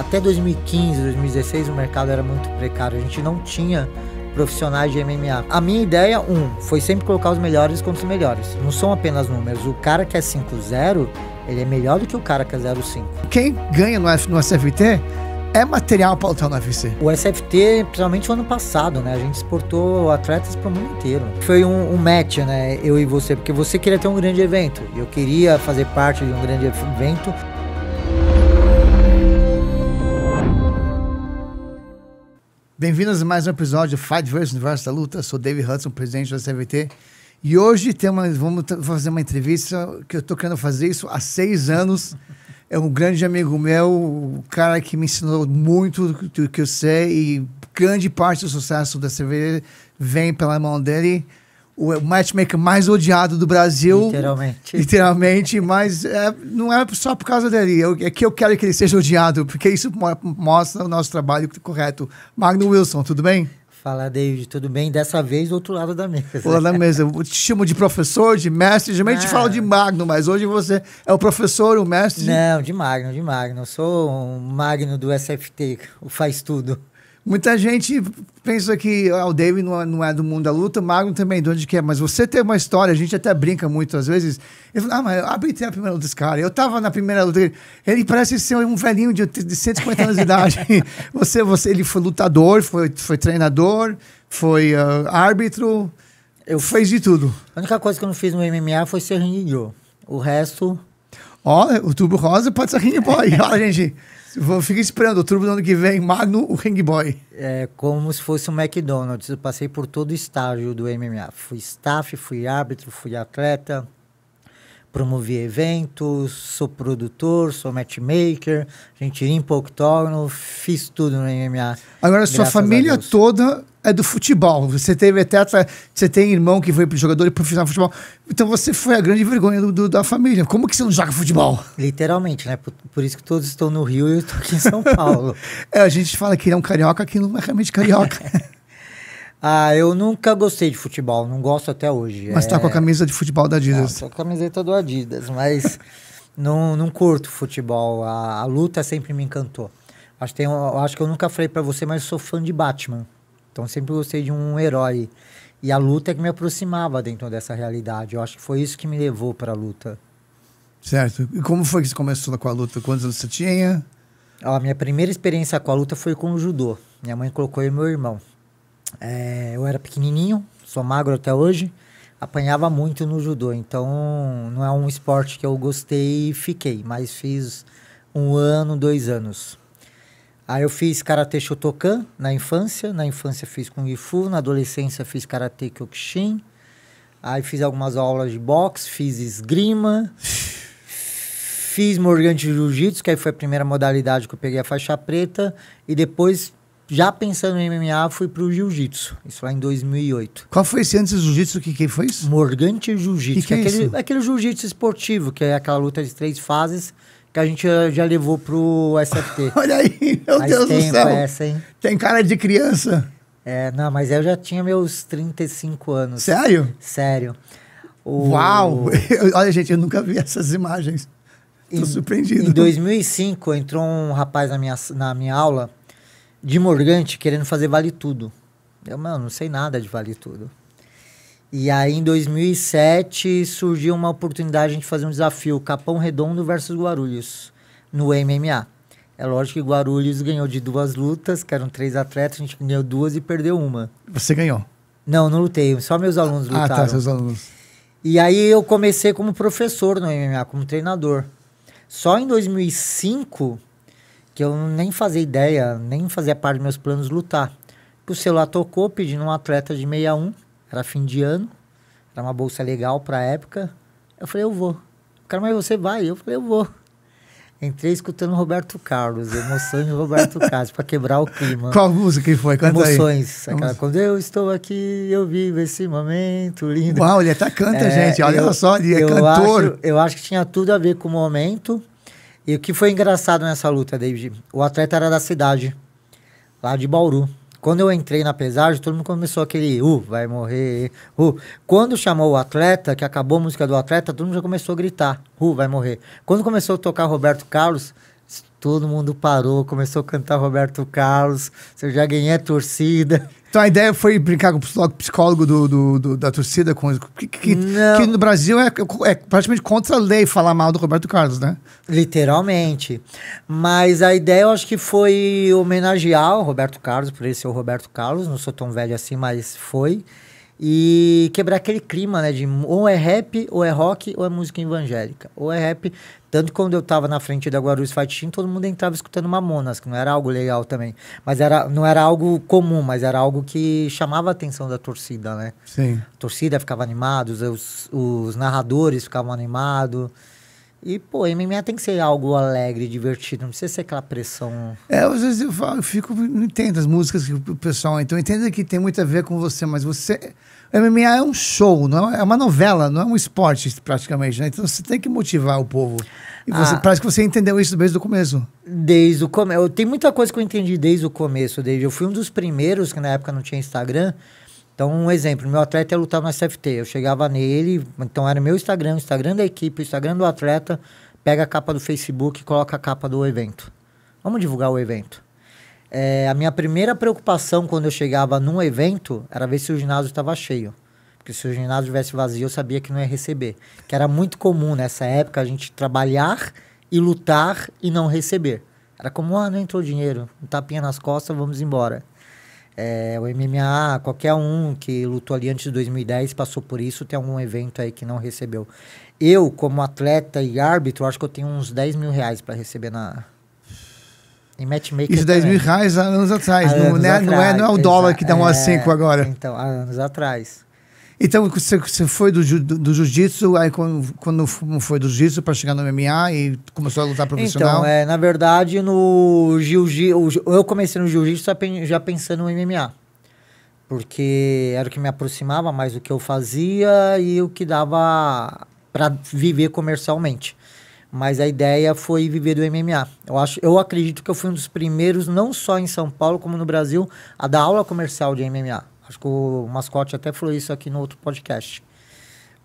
até 2015, 2016, o mercado era muito precário. A gente não tinha profissionais de MMA. A minha ideia, foi sempre colocar os melhores contra os melhores. Não são apenas números. O cara que é 5-0, ele é melhor do que o cara que é 0-5. Quem ganha no SFT é material para lutar no UFC. O SFT, principalmente o ano passado, né? A gente exportou atletas para o mundo inteiro. Foi um match, né? Eu e você, porque você queria ter um grande evento. Eu queria fazer parte de um grande evento. Bem-vindos a mais um episódio do Fight vs Universo da Luta. Sou David Hudson, presidente do SFT. E hoje vamos fazer uma entrevista que eu estou querendo fazer isso há 6 anos. É um grande amigo meu, o cara que me ensinou muito do que eu sei e grande parte do sucesso da CVT vem pela mão dele. O matchmaker mais odiado do Brasil. Literalmente, mas não é só por causa dele. É que eu quero que ele seja odiado, porque isso mostra o nosso trabalho correto. Magno Wilson, tudo bem? Fala, David, tudo bem? Dessa vez, do outro lado da mesa. Do outro lado da mesa. Eu te chamo de professor, de mestre. Geralmente a gente fala de Magno, mas hoje você é o professor, o mestre. Não, de Magno. Eu sou um Magno do SFT, o faz tudo. Muita gente pensa que o David não é do mundo da luta, o Magno também, de onde que é. Mas você tem uma história, a gente até brinca muito às vezes. Ele fala, mas eu arbitrei a primeira luta desse cara. Eu tava na primeira luta dele. Ele parece ser um velhinho de 150 anos de idade. Ele foi lutador, foi treinador, foi árbitro. Fez de tudo. A única coisa que eu não fiz no MMA foi ser ring girl. O resto... O Turbo Rosa pode ser ring boy. Olha, gente... Fica esperando, outubro do ano que vem, Magno, o Ring Boy. É como se fosse um McDonald's. Eu passei por todo o estágio do MMA. Fui staff, fui árbitro, fui atleta, promovi eventos, sou produtor, sou matchmaker, a gente limpa o octógono, fiz tudo no MMA. Agora, sua família toda é do futebol. Você teve até você tem irmão que foi jogador e profissional de futebol. Então você foi a grande vergonha da família. Como que você não joga futebol? Literalmente, né? Por isso que todos estão no Rio e eu estou aqui em São Paulo. A gente fala que ele é um carioca, que não é realmente carioca. Eu nunca gostei de futebol, não gosto até hoje. Mas tá com a camisa de futebol da Adidas. Tô com a camiseta do Adidas, mas não curto futebol. A luta sempre me encantou. Acho que eu nunca falei pra você, mas eu sou fã de Batman. Então sempre gostei de um herói. E a luta é que me aproximava dentro dessa realidade. Eu acho que foi isso que me levou pra luta. Certo. E como foi que você começou com a luta? Quantos anos você tinha? A minha primeira experiência com a luta foi com o judô. Minha mãe colocou eu e meu irmão. Eu era pequenininho, sou magro até hoje, apanhava muito no judô, então não é um esporte que eu gostei e fiquei, mas fiz 1 ano, 2 anos. Aí eu fiz Karatê Shotokan na infância fiz Kung Fu, na adolescência fiz Karatê Kyokushin, aí fiz algumas aulas de boxe, fiz esgrima, fiz Morgante Jiu-Jitsu, que aí foi a primeira modalidade que eu peguei a faixa preta, e depois... Já pensando em MMA, fui pro Jiu-Jitsu. Isso lá em 2008. Qual foi esse antes do Jiu-Jitsu? Que foi isso? Morgante Jiu-Jitsu. Que é isso? Aquele Jiu-Jitsu esportivo, que é aquela luta de 3 fases, que a gente já levou pro SFT. Olha aí, meu Deus do céu. Essa, hein? Tem cara de criança. Não, mas eu já tinha meus 35 anos. Sério? Sério. Uau! Olha, gente, eu nunca vi essas imagens. Tô surpreendido. Em 2005, entrou um rapaz na minha aula... de Morgante, querendo fazer vale tudo. Eu, não sei nada de vale tudo. E aí, em 2007, surgiu uma oportunidade de fazer um desafio, Capão Redondo versus Guarulhos, no MMA. É lógico que Guarulhos ganhou de 2 lutas, que eram 3 atletas, a gente ganhou 2 e perdeu 1. Você ganhou? Não lutei, só meus alunos lutaram. Tá, seus alunos. E aí, eu comecei como professor no MMA, como treinador. Só em 2005... que eu nem fazia ideia, nem fazia parte dos meus planos lutar. O celular tocou pedindo um atleta de 61, era fim de ano, era uma bolsa legal para a época. Eu falei, eu vou. O cara, mas você vai? Eu falei, eu vou. Entrei escutando Roberto Carlos, Emoções de Roberto Carlos, para quebrar o clima. Qual música que foi? Canta Emoções. Aí. Aquela, quando eu estou aqui, eu vivo esse momento lindo. Uau, ele até canta, gente. Olha só, ele é cantor. Eu acho que tinha tudo a ver com o momento. E o que foi engraçado nessa luta, David? O atleta era da cidade, lá de Bauru. Quando eu entrei na pesagem, todo mundo começou aquele, vai morrer, Quando chamou o atleta, que acabou a música do atleta, todo mundo já começou a gritar, vai morrer. Quando começou a tocar Roberto Carlos, Todo mundo parou, começou a cantar Roberto Carlos. Eu já ganhei a torcida. Então a ideia foi brincar com o psicólogo da torcida, que no Brasil é praticamente contra a lei falar mal do Roberto Carlos, né? Literalmente. Mas a ideia eu acho que foi homenagear o Roberto Carlos, por ele ser o Roberto Carlos. Não sou tão velho assim, mas foi. E quebrar aquele clima, né? De ou é rap, ou é rock, ou é música evangélica. Ou é rap. Tanto que quando eu tava na frente da Guarulhos Fight Team, todo mundo entrava escutando Mamonas, que não era algo legal também. Mas não era algo comum, mas era algo que chamava a atenção da torcida, né? Sim. A torcida ficava animada, os narradores ficavam animados. E, pô, MMA tem que ser algo alegre, divertido, não precisa ser aquela pressão. Às vezes não entendo as músicas que o pessoal... Então, eu entendo que tem muito a ver com você, mas você... O MMA é um show, não é uma novela, não é um esporte, praticamente, né? Então, você tem que motivar o povo. E parece que você entendeu isso desde o começo. Desde o começo. Tem muita coisa que eu entendi desde o começo. Eu fui um dos primeiros, que na época não tinha Instagram. Então, um exemplo, meu atleta ia lutar no SFT. Eu chegava nele, então era meu Instagram, o Instagram da equipe, o Instagram do atleta, pega a capa do Facebook e coloca a capa do evento. Vamos divulgar o evento. A minha primeira preocupação quando eu chegava num evento era ver se o ginásio estava cheio. Porque se o ginásio estivesse vazio, eu sabia que não ia receber. Que era muito comum nessa época a gente trabalhar e lutar e não receber. Era como, não entrou dinheiro, um tapinha nas costas, vamos embora. O MMA, qualquer um que lutou ali antes de 2010 passou por isso, tem algum evento aí que não recebeu. Eu, como atleta e árbitro, acho que eu tenho uns 10 mil reais para receber em matchmaker. Isso, 10 mil reais há anos atrás. Não é o dólar que dá um a 5 agora. Então, há anos atrás. Então, você foi do jiu-jitsu, aí quando foi do jiu-jitsu para chegar no MMA e começou a lutar profissional? Então, na verdade, no jiu-jitsu, eu comecei no jiu-jitsu já pensando no MMA. Porque era o que me aproximava mais do que eu fazia e o que dava para viver comercialmente. Mas a ideia foi viver do MMA. Eu acredito que eu fui um dos primeiros, não só em São Paulo, como no Brasil, a dar aula comercial de MMA. Acho que o Mascote até falou isso aqui no outro podcast.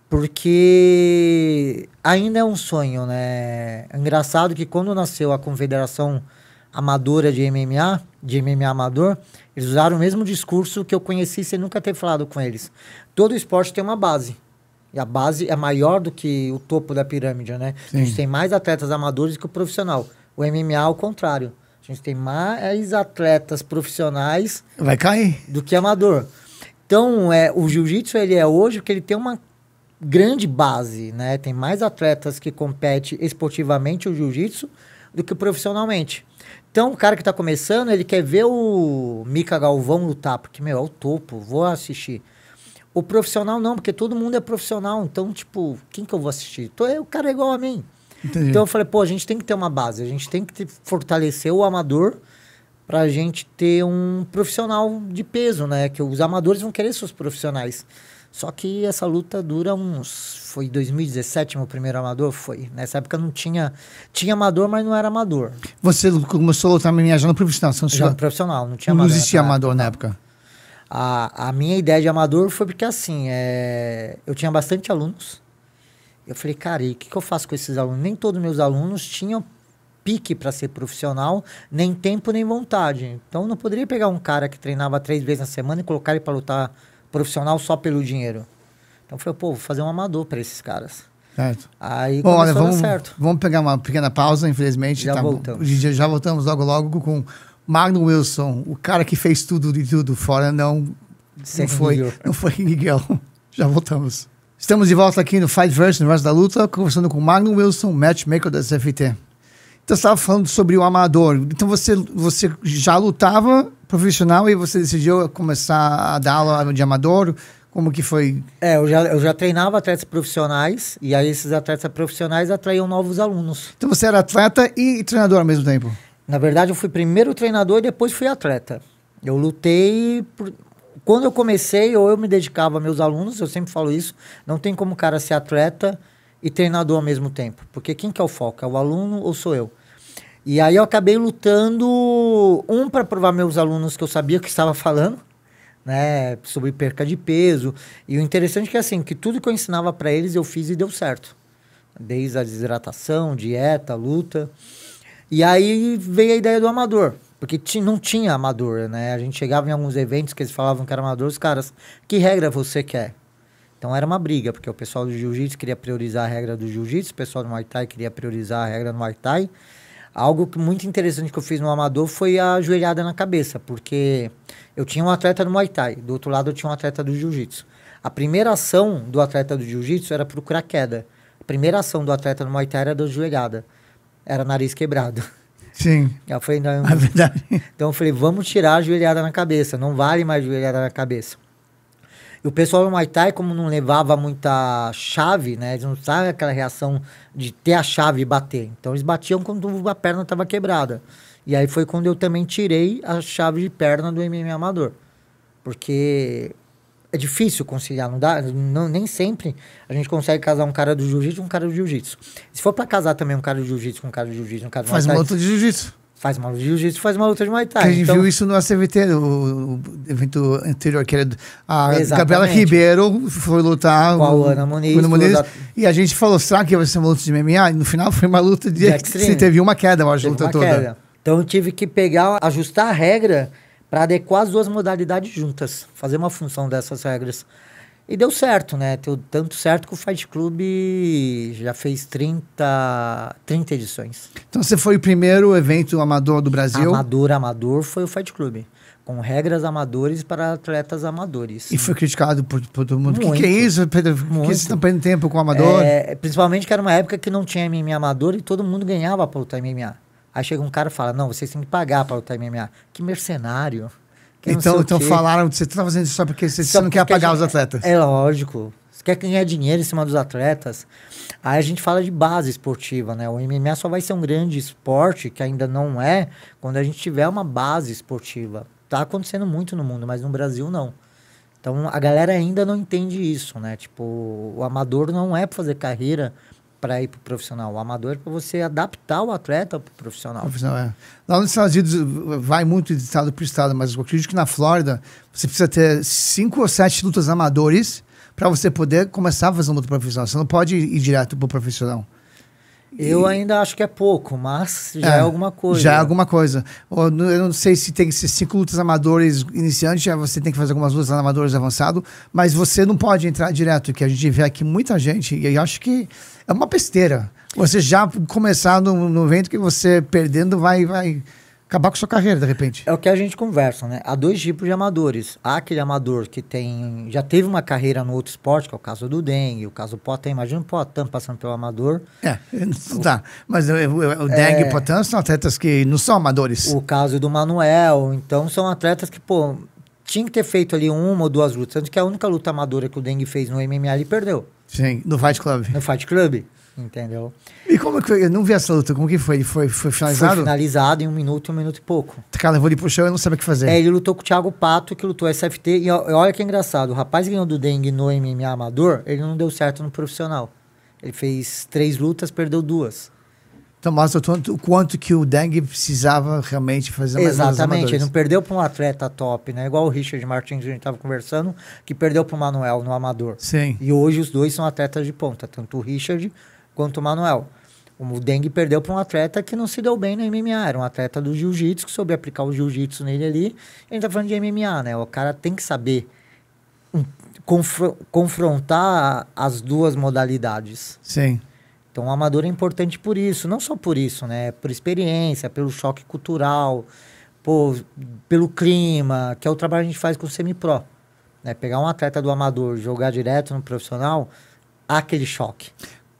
Porque ainda é um sonho, né? É engraçado que quando nasceu a Confederação Amadora de MMA Amador, eles usaram o mesmo discurso que eu conheci sem nunca ter falado com eles. Todo esporte tem uma base. E a base é maior do que o topo da pirâmide, né? Sim. A gente tem mais atletas amadores que o profissional. O MMA, ao contrário. A gente tem mais atletas profissionais... Vai cair. ...do que amador. Então, o jiu-jitsu, ele é hoje porque ele tem uma grande base, né? Tem mais atletas que competem esportivamente o jiu-jitsu do que profissionalmente. Então, o cara que está começando, ele quer ver o Mica Galvão lutar, porque, é o topo, vou assistir. O profissional não, porque todo mundo é profissional. Então, tipo, quem que eu vou assistir? O cara é igual a mim. Entendi. Então, eu falei, a gente tem que ter uma base. A gente tem que fortalecer o amador pra gente ter um profissional de peso, né? Que os amadores vão querer seus profissionais. Só que essa luta dura Foi 2017 meu primeiro amador? Foi. Nessa época não tinha... Tinha amador, mas não era amador. Você começou a lutar MMA já no profissional? Já no profissional, não tinha amador. Não existia amador na época? A minha ideia de amador foi porque, assim, eu tinha bastante alunos. Eu falei, cara, e o que eu faço com esses alunos? Nem todos meus alunos tinham pique para ser profissional, nem tempo, nem vontade. Então, eu não poderia pegar um cara que treinava 3 vezes na semana e colocar ele para lutar profissional só pelo dinheiro. Então, eu falei, vou fazer um amador para esses caras. Certo. Aí começou a dar certo. Vamos pegar uma pequena pausa, infelizmente. Já voltamos. Já voltamos logo com Magnum Wilson, o cara que fez tudo de tudo fora, não foi Miguel. Já voltamos. Estamos de volta aqui no Fightverse, Universo da Luta, conversando com Magnum Wilson, matchmaker da SFT. Então, você estava falando sobre o amador. Então, você já lutava profissional e você decidiu começar a dar aula de amador? Como que foi? Eu já treinava atletas profissionais, e aí esses atletas profissionais atraíam novos alunos. Então, você era atleta e treinador ao mesmo tempo? Na verdade, eu fui primeiro treinador e depois fui atleta. Eu lutei... Quando eu comecei, eu me dedicava a meus alunos, eu sempre falo isso, não tem como o cara ser atleta e treinador ao mesmo tempo. Porque quem que é o foco? É o aluno ou sou eu? E aí eu acabei lutando, para provar meus alunos que eu sabia o que estava falando, né, sobre perca de peso. E o interessante é que, assim, que tudo que eu ensinava para eles eu fiz e deu certo. Desde a desidratação, dieta, luta... E aí veio a ideia do amador, porque não tinha amador, né? A gente chegava em alguns eventos que eles falavam que era amador, os caras, que regra você quer? Então era uma briga, porque o pessoal do jiu-jitsu queria priorizar a regra do jiu-jitsu, o pessoal do Muay Thai queria priorizar a regra do Muay Thai. Algo muito interessante que eu fiz no amador foi a joelhada na cabeça, porque eu tinha um atleta do Muay Thai, do outro lado eu tinha um atleta do jiu-jitsu. A primeira ação do atleta do jiu-jitsu era procurar queda. A primeira ação do atleta do Muay Thai era da joelhada. Era nariz quebrado. Sim. Eu falei, não, É verdade. então eu falei, vamos tirar a joelhada na cabeça, não vale mais joelhada na cabeça. E o pessoal do Muay Thai, como não levava muita chave, né? Eles não sabem aquela reação de ter a chave e bater. Então eles batiam quando a perna estava quebrada. E aí foi quando eu também tirei a chave de perna do MMA amador. Porque é difícil conciliar, não dá, nem sempre a gente consegue casar um cara do jiu-jitsu com um cara do jiu-jitsu. Se for pra casar também um cara do jiu-jitsu com um cara do jiu-jitsu, um cara do Faz Muay uma Thai, luta de jiu-jitsu. faz uma luta de jiu-jitsu, faz uma luta de Muay Thai. Que a gente então, viu isso no ACVT, o evento anterior, que era a Exatamente. Gabriela Ribeiro foi lutar Com a Ana Muniz, com a Ana Muniz, duas e a gente falou, será que vai ser uma luta de MMA? E no final foi uma luta de extreme. você teve uma queda, eu acho, a teve luta uma toda. queda. Então eu tive que pegar, ajustar a regra para adequar as duas modalidades juntas, fazer uma função dessas regras. E deu certo, né? Deu tanto certo que o Fight Club já fez 30 edições. Então você foi o primeiro evento amador do Brasil. Amador foi o Fight Club. Com regras amadores para atletas amadores. E foi criticado por todo mundo. O Muito. que é isso? Por que vocês estão perdendo tempo com o amador? Principalmente que era uma época que não tinha MMA amador e todo mundo ganhava para lutar MMA. Aí chega um cara e fala, não, vocês têm que pagar para lutar MMA. Que mercenário. Que não sei o Então quê. falaram, você está fazendo isso só porque você Só não quer porque a pagar gente- os atletas. É lógico. Você quer ganhar dinheiro em cima dos atletas. Aí a gente fala de base esportiva, né? O MMA só vai ser um grande esporte, que ainda não é, quando a gente tiver uma base esportiva. Tá acontecendo muito no mundo, mas no Brasil não. Então a galera ainda não entende isso, né? Tipo, o amador não é para fazer carreira para ir pro profissional. O amador é para você adaptar o atleta pro profissional. Profissional, é. Lá nos Estados Unidos vai muito de estado para estado, mas eu acredito que na Flórida você precisa ter 5 ou 7 lutas amadores para você poder começar a fazer uma luta profissional. Você não pode ir direto pro profissional. Eu ainda acho que é pouco, mas já é alguma coisa. Já é alguma coisa. Eu não sei se tem que ser 5 lutas amadores iniciantes, aí você tem que fazer algumas lutas amadores avançado, mas você não pode entrar direto, que a gente vê aqui muita gente, e eu acho que é uma besteira. Você já começar no evento que você perdendo vai acabar com a sua carreira, de repente. É o que a gente conversa, né? Há dois tipos de amadores. Há aquele amador que já teve uma carreira no outro esporte, que é o caso do Dengue, o caso do Potan. Imagina o Potan passando pelo amador. Não dá. Mas o Dengue e o Potan são atletas que não são amadores. O caso do Manuel. Então, são atletas que, pô, tinha que ter feito ali uma ou duas lutas. Tanto que a única luta amadora que o Dengue fez no MMA, ele perdeu. Sim, no Fight Club. No Fight Club, entendeu? E como que eu não vi essa luta? Como que foi? Foi finalizado? Foi finalizado em 1 minuto e pouco. O cara levou ele pro chão e não sabia o que fazer. Ele lutou com o Thiago Pato, que lutou SFT. E olha que engraçado, o rapaz ganhou do Dengue no MMA amador, ele não deu certo no profissional. Ele fez 3 lutas, perdeu 2. Então mostra o quanto que o Dengue precisava realmente fazer mais lutas Exatamente, amadoras. ele não perdeu para um atleta top, né? Igual o Richard Martins, que a gente estava conversando, que perdeu para o Manuel no amador. Sim. E hoje os dois são atletas de ponta, tanto o Richard quanto o Manuel. O Dengue perdeu para um atleta que não se deu bem no MMA, era um atleta do jiu-jitsu, que soube aplicar o jiu-jitsu nele ali. A gente tá falando de MMA, né? O cara tem que saber confrontar as duas modalidades. Sim. Então o amador é importante por isso, não só por isso, né? Por experiência, pelo choque cultural, pelo clima, que é o trabalho que a gente faz com o semi-pro. Né? Pegar um atleta do amador, jogar direto no profissional, há aquele choque.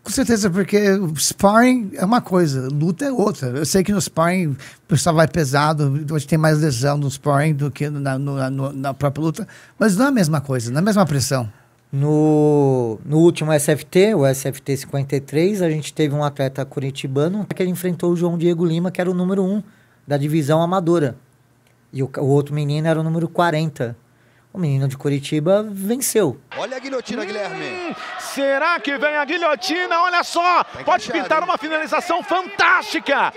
Com certeza, porque o sparring é uma coisa, luta é outra. Eu sei que no sparring o pessoal vai pesado, hoje tem mais lesão no sparring do que na própria luta, mas não é a mesma coisa, não é a mesma pressão. No último SFT, o SFT 53, a gente teve um atleta curitibano que ele enfrentou o João Diego Lima, que era o número 1 da divisão amadora. E o outro menino era o número 40. O menino de Curitiba venceu. Olha a guilhotina, Guilherme. Será que vem a guilhotina? Olha só, pode pintar uma finalização fantástica.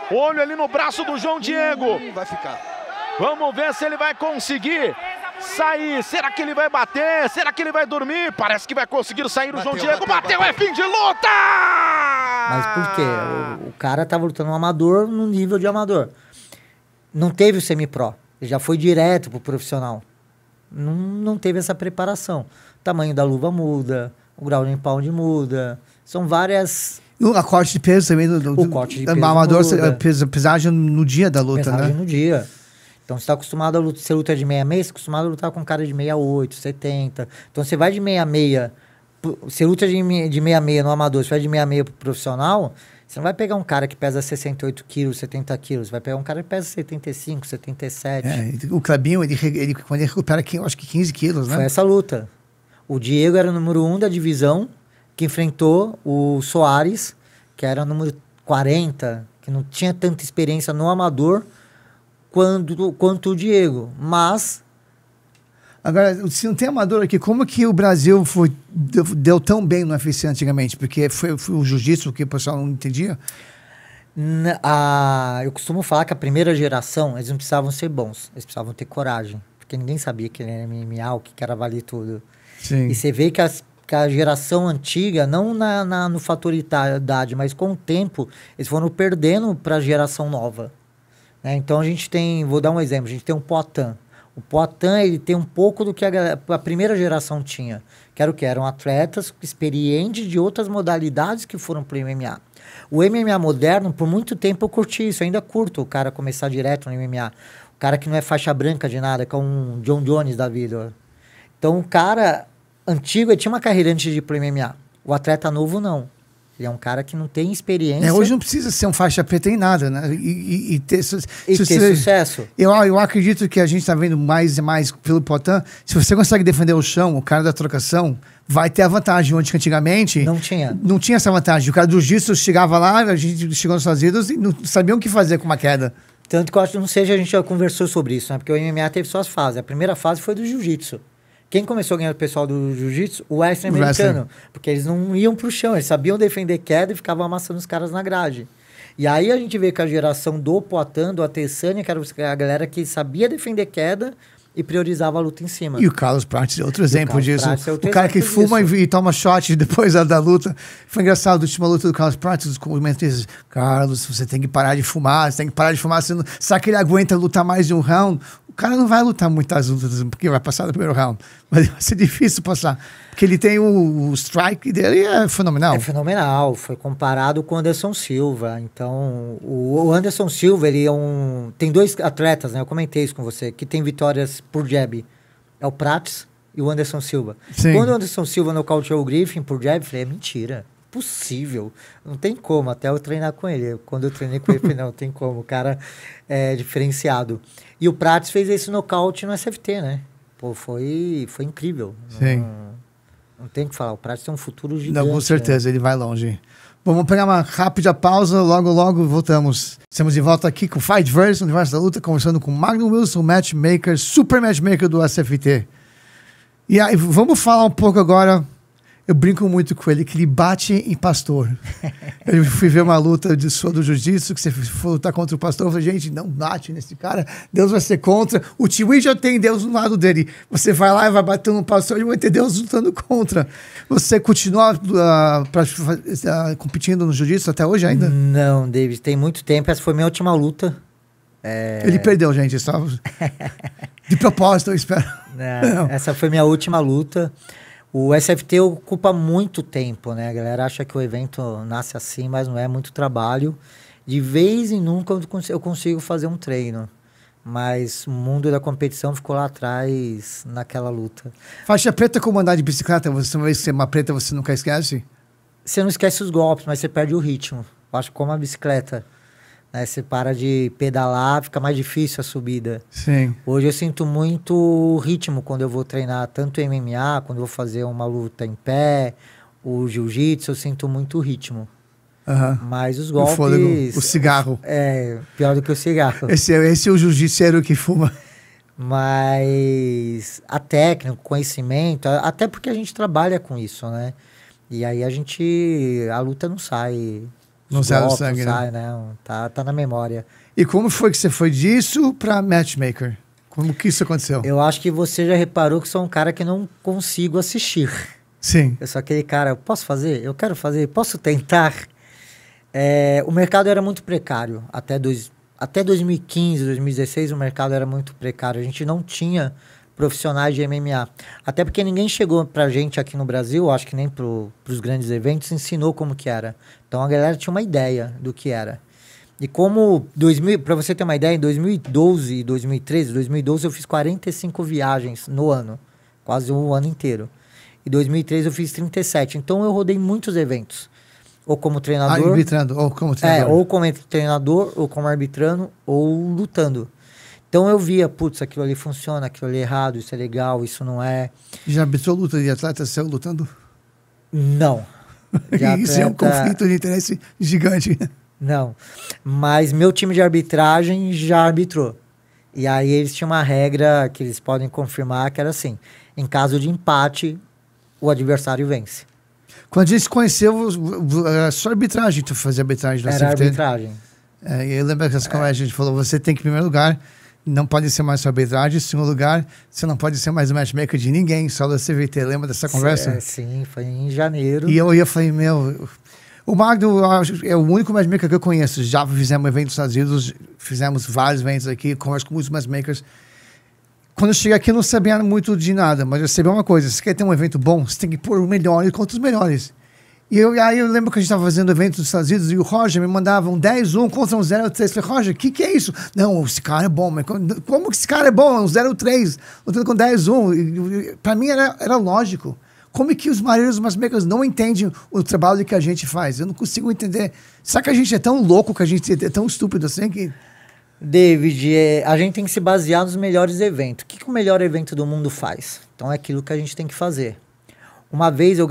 Olho ali no braço do João Diego. Vai ficar. Vamos ver se ele vai conseguir sair. Será que ele vai bater? Será que ele vai dormir? Parece que vai conseguir sair o João Diego. Bateu, é fim de luta! Mas por quê? O cara tava lutando um amador no nível de amador. Não teve o semi-pro. Ele já foi direto pro profissional. Não teve essa preparação. O tamanho da luva muda, o grau de pound muda. São várias... A corte de peso também. O corte de peso amador, muda. pesagem no dia da luta, Pesagem né? no dia. Então, você está acostumado a lutar, você luta de 66, você está acostumado a lutar com um cara de 68, 70. Então, você vai de 66, você luta de 66 no amador, você vai de 66 pro profissional, você não vai pegar um cara que pesa 68 quilos, 70 quilos, você vai pegar um cara que pesa 75, 77. O Clebinho, ele quando ele recupera, eu acho que 15 quilos, né? Foi essa luta. O Diego era o número 1 da divisão, que enfrentou o Soares, que era o número 40, que não tinha tanta experiência no amador, quanto o Diego, mas... Agora, se não tem amador aqui, como que o Brasil deu tão bem no UFC antigamente? Porque foi o jiu-jitsu que o pessoal não entendia? Eu costumo falar que a primeira geração, eles não precisavam ser bons, eles precisavam ter coragem, porque ninguém sabia que ele era MMA, o que era valer tudo. Sim. E você vê que a geração antiga, não no fator idade, mas com o tempo, eles foram perdendo para a geração nova. Então a gente tem, vou dar um exemplo, a gente tem um Poatan. O Poatan, ele tem um pouco do que a primeira geração tinha. Que era o quê? Eram atletas experientes de outras modalidades que foram para o MMA. O MMA moderno, por muito tempo eu curti isso, eu ainda curto o cara começar direto no MMA. O cara que não é faixa branca de nada, que é um John Jones da vida. Então o cara antigo, ele tinha uma carreira antes de ir para o MMA. O atleta novo, não. Ele é um cara que não tem experiência. Hoje não precisa ser um faixa preta em nada, né? E ter sucesso. Eu acredito que a gente está vendo mais e mais pelo Poatan. Se você consegue defender o chão, o cara da trocação vai ter a vantagem. Onde antigamente não tinha essa vantagem. O cara do jiu-jitsu chegava lá, a gente chegou nos Estados Unidos e não sabiam o que fazer com uma queda. Tanto que eu acho que não sei se a gente já conversou sobre isso, né? Porque o MMA teve suas fases. A primeira fase foi do jiu-jitsu. Quem começou a ganhar o pessoal do jiu-jitsu? O wrestling americano. Porque eles não iam pro chão, eles sabiam defender queda e ficavam amassando os caras na grade. E aí a gente vê que a geração do Poatan, do Adesanya, que era a galera que sabia defender queda e priorizava a luta em cima. E o Carlos Prates é outro exemplo disso. O cara que fuma e toma shot depois da luta. Foi engraçado, a última luta do Carlos Prates, os comentaristas, Carlos, você tem que parar de fumar, será que ele aguenta lutar mais de um round? O cara não vai lutar muitas lutas, porque vai passar do primeiro round. Mas vai ser difícil passar. Porque ele tem o strike dele, é fenomenal. É fenomenal. Foi comparado com o Anderson Silva. Então, o Anderson Silva, ele é tem dois atletas, né? Eu comentei isso com você, que tem vitórias por jab. É o Prates e o Anderson Silva. Sim. Quando o Anderson Silva nocauteou o Griffin por jab, eu falei, é mentira. Possível. Não tem como, até eu treinar com ele. Quando eu treinei com ele, eu falei, não tem como. O cara é diferenciado. E o Prates fez esse nocaute no SFT, né? Pô, foi incrível. Sim. Não tem o que falar. O Prates tem um futuro gigante. Não, com certeza, ele vai longe. Bom, vamos pegar uma rápida pausa, logo voltamos. Estamos de volta aqui com o Fightverse, Universo da Luta, conversando com Magnum Wilson, matchmaker, super matchmaker do SFT. E aí, vamos falar um pouco agora. Eu brinco muito com ele, que ele bate em pastor. Eu fui ver uma luta do jiu-jitsu, que você foi lutar contra o pastor. Eu falei, gente, não bate nesse cara. Deus vai ser contra. O Tiwi já tem Deus no lado dele. Você vai lá e vai bater no pastor e vai ter Deus lutando contra. Você continua competindo no jiu-jitsu até hoje ainda? Não, David, tem muito tempo. Essa foi minha última luta. Ele perdeu, gente. Só... De propósito, eu espero. Não. Essa foi minha última luta. O SFT ocupa muito tempo, né? A galera acha que o evento nasce assim, mas não é muito trabalho. De vez em nunca eu consigo fazer um treino. Mas o mundo da competição ficou lá atrás naquela luta. Faixa preta como andar de bicicleta, você uma vez que você é uma preta, você nunca esquece? Você não esquece os golpes, mas você perde o ritmo. Eu acho que como a bicicleta, né? Você para de pedalar, fica mais difícil a subida. Sim. Hoje eu sinto muito ritmo quando eu vou treinar, tanto MMA, quando eu vou fazer uma luta em pé, o jiu-jitsu, eu sinto muito ritmo. Mas os golpes... O fôlego, o cigarro. Pior do que o cigarro. Esse é o jiu-jitsu que fuma. Mas a técnica, o conhecimento, até porque a gente trabalha com isso, né? E aí a luta não sai... Não sai do sangue, não sai, né? Tá na memória. E como foi que você foi disso para matchmaker? Como que isso aconteceu? Eu acho que você já reparou que sou um cara que não consigo assistir. Sim. Eu sou aquele cara, posso fazer? Eu quero fazer, posso tentar? O mercado era muito precário. Até 2015, 2016, o mercado era muito precário. A gente não tinha profissionais de MMA. Até porque ninguém chegou pra gente aqui no Brasil, acho que nem pros grandes eventos, ensinou como que era. Então a galera tinha uma ideia do que era. E como, pra você ter uma ideia, em 2012 e 2013, 2012 eu fiz 45 viagens no ano. Quase um ano inteiro. Em 2013 eu fiz 37. Então eu rodei muitos eventos. Ou como treinador. Arbitrando, ou como treinador. Ou como treinador, ou como arbitrando, ou lutando. Então eu via, putz, aquilo ali funciona, aquilo ali é errado, isso é legal, isso não é. Já arbitrou luta de atleta seu lutando? Não. Isso é um conflito de interesse gigante. Não. Mas meu time de arbitragem já arbitrou. E aí eles tinham uma regra que eles podem confirmar, que era assim, em caso de empate, o adversário vence. Quando a gente se conheceu, era só arbitragem, tu fazia arbitragem da Era CFT. arbitragem. Eu lembro que a gente falou, você tem que, em primeiro lugar, não pode ser mais sua arbitragem. Em segundo lugar, você não pode ser mais o matchmaker de ninguém, só da CVT. Lembra dessa conversa? Sim, foi em janeiro. E eu falei, o Magno é o único matchmaker que eu conheço. Já fizemos eventos nos Estados Unidos, fizemos vários eventos aqui, converso com muitos matchmakers. Quando eu cheguei aqui, eu não sabia muito de nada, mas eu sabia uma coisa: se quer ter um evento bom, você tem que pôr o melhor contra os melhores. Aí eu lembro que a gente estava fazendo evento nos Estados Unidos e o Roger me mandava um 10-1 contra um 0-3. Eu falei, Roger, o que é isso? Não, esse cara é bom, mas como que esse cara é bom? Um 0-3, lutando com 10-1. Para mim era lógico. Como é que os marinheiros matchmakers não entendem o trabalho que a gente faz? Eu não consigo entender. Será que a gente é tão louco, que a gente é tão estúpido assim que... David, a gente tem que se basear nos melhores eventos. O que o melhor evento do mundo faz? Então é aquilo que a gente tem que fazer. Uma vez eu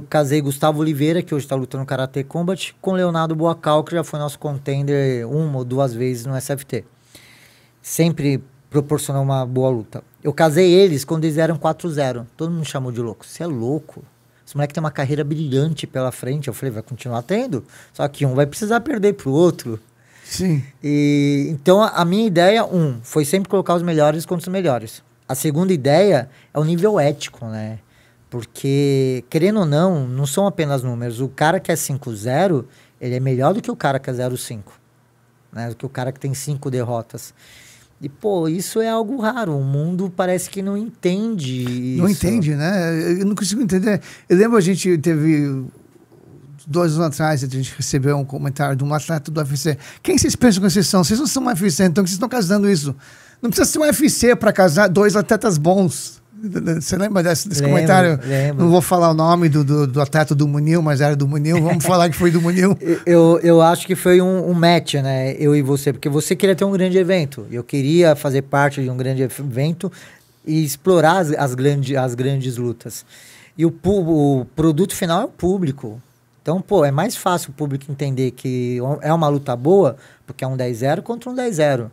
casei Gustavo Oliveira, que hoje está lutando no Karate Combat, com Leonardo Boacal, que já foi nosso contender 1 ou 2 vezes no SFT. Sempre proporcionou uma boa luta. Eu casei eles quando eles eram 4-0. Todo mundo me chamou de louco. Você é louco? Esse moleque tem uma carreira brilhante pela frente. Eu falei, vai continuar tendo? Só que um vai precisar perder pro outro. Sim. Então a minha ideia, foi sempre colocar os melhores contra os melhores. A segunda ideia é o nível ético, né? Porque, querendo ou não, não são apenas números. O cara que é 5-0, ele é melhor do que o cara que é 0-5. Né? Do que o cara que tem 5 derrotas. E, pô, isso é algo raro. O mundo parece que não entende isso. Não entende, né? Eu não consigo entender. Eu lembro, a gente teve... 2 anos atrás, a gente recebeu um comentário de um atleta do UFC. Quem vocês pensam que vocês são? Vocês não são um UFC, então que vocês estão casando isso? Não precisa ser um UFC para casar 2 atletas bons. Você lembra desse comentário? Lembro. Não vou falar o nome do atleta do Munil, mas era do Munil. Vamos falar que foi do Munil. Eu acho que foi um match, né? Eu e você. Porque você queria ter um grande evento. Eu queria fazer parte de um grande evento e explorar as grandes lutas. E o produto final é o público. Então, pô, é mais fácil o público entender que é uma luta boa, porque é um 10-0 contra um 10-0.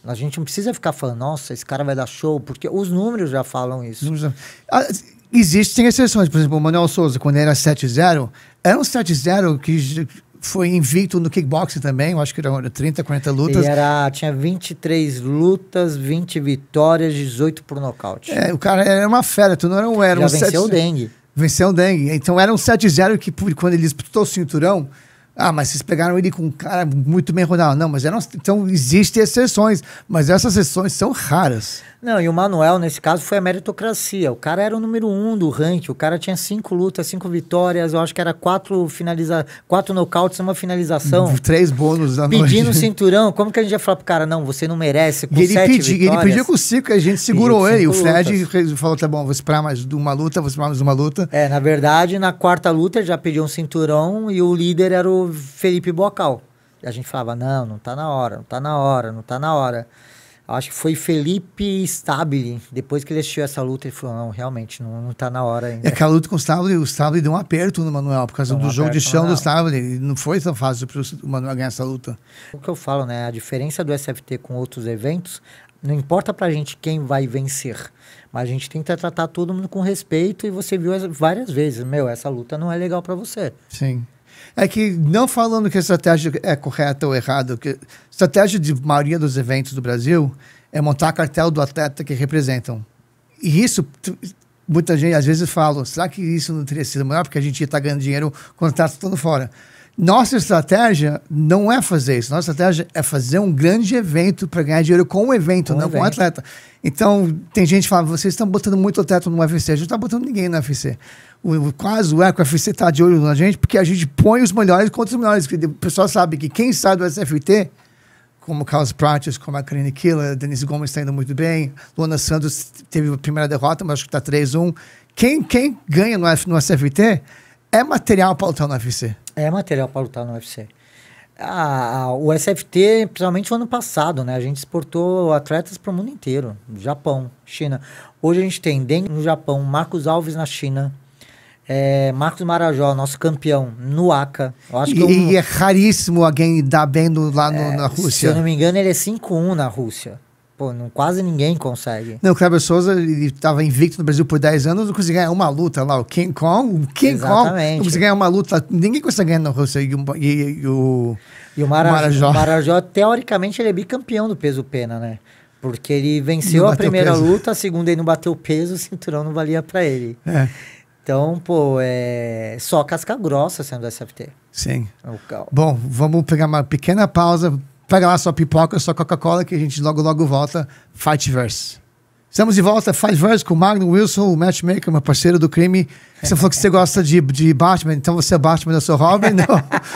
A gente não precisa ficar falando, nossa, esse cara vai dar show, porque os números já falam isso. Existem exceções. Por exemplo, o Manuel Souza, quando era 7-0, era um 7-0 que foi invicto no kickboxing também, eu acho que era 30, 40 lutas. Tinha 23 lutas, 20 vitórias, 18 por nocaute. O cara era uma fera, tu não era um... Era já um venceu o dengue. Venceu o dengue. Então era um 7-0 que, quando ele disputou o cinturão, mas vocês pegaram ele com um cara muito bem rodado. Não, mas então existem exceções, mas essas exceções são raras. Não, e o Manuel, nesse caso, foi a meritocracia. O cara era o número 1 do ranking. O cara tinha 5 lutas, 5 vitórias. Eu acho que era 4 nocautes e uma finalização. 3 bônus da noite. Pedindo o cinturão. Como que a gente ia falar pro cara, não, você não merece, com 7 vitórias? Ele pediu com 5, a gente segurou ele. O Fred falou, tá bom, vou esperar mais uma luta, Na verdade, na 4ª luta, ele já pediu um cinturão e o líder era o Felipe Boacal. E a gente falava, não tá na hora. Acho que foi Felipe Stabile. Depois que ele assistiu essa luta, ele falou, não, realmente, não tá na hora ainda. É aquela luta com o Stabile deu um aperto no Manuel, por causa do jogo de chão do Stabile. Não foi tão fácil para o Manuel ganhar essa luta. O que eu falo, né? A diferença do SFT com outros eventos, não importa pra gente quem vai vencer, mas a gente tenta tratar todo mundo com respeito e você viu várias vezes, essa luta não é legal pra você. Sim. É que, não falando que a estratégia é correta ou errada, que a estratégia de maioria dos eventos do Brasil é montar cartel do atleta que representam. E isso, muita gente às vezes fala, será que isso não teria sido melhor? Porque a gente ia estar ganhando dinheiro quando está todo fora. Nossa estratégia não é fazer isso. Nossa estratégia é fazer um grande evento para ganhar dinheiro com o evento, não com o atleta. Então, tem gente que fala, vocês estão botando muito atleta no UFC. A gente não está botando ninguém no UFC. O caso é que o UFC está de olho na gente porque a gente põe os melhores contra os melhores. O pessoal sabe que quem sai do SFT, como o Carlos Prates, como a Karine Killer, Denise Gomes está indo muito bem, Luana Santos teve a primeira derrota, mas acho que está 3-1. Quem ganha no SFT é material para lutar no UFC. É material para lutar no UFC. O SFT, principalmente o ano passado, né? A gente exportou atletas para o mundo inteiro. Japão, China. Hoje a gente tem Deng no Japão, Marcos Alves na China, Marcos Marajó, nosso campeão, no ACA. Eu acho que é raríssimo alguém dar bem na Rússia. Se eu não me engano, ele é 5-1 na Rússia. Pô, quase ninguém consegue. Não, o Kleber Souza, ele estava invicto no Brasil por 10 anos, não conseguia ganhar uma luta lá. O King Kong não conseguia ganhar uma luta. Ninguém consegue ganhar na Rússia. E o Marajó. O Marajó, teoricamente, ele é bicampeão do peso pena, né? Porque ele venceu a primeira luta, a segunda ele não bateu peso, o cinturão não valia pra ele. Então, pô, só casca grossa sendo SFT. Sim. Bom, vamos pegar uma pequena pausa. Pega lá sua pipoca, sua Coca-Cola, que a gente logo volta. Fightverse. Estamos de volta, Fightverse, com o Magno Wilson, o matchmaker, meu parceiro do crime. Você falou que você gosta de Batman, então você é Batman, eu sou Robin? Não.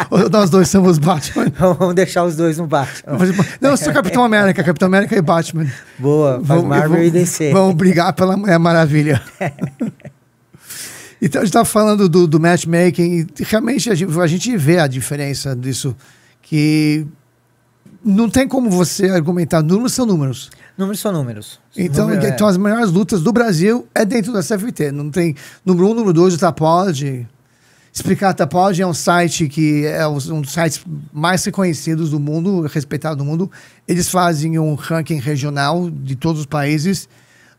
Ou nós dois somos Batman? Vamos deixar os dois no Batman. Não, eu sou Capitão América e Batman. Boa, faz Marvel e DC. Vamos brigar pela Mulher Maravilha. Então, a gente estava falando do matchmaking, e realmente a gente vê a diferença disso, que não tem como você argumentar. Números são números. Números são números. Então, as melhores lutas do Brasil é dentro do SFT. Não tem número 1, número 2 do Tapology. Explicar a Tapology é um site que é um dos sites mais reconhecidos do mundo, respeitado do mundo. Eles fazem um ranking regional de todos os países.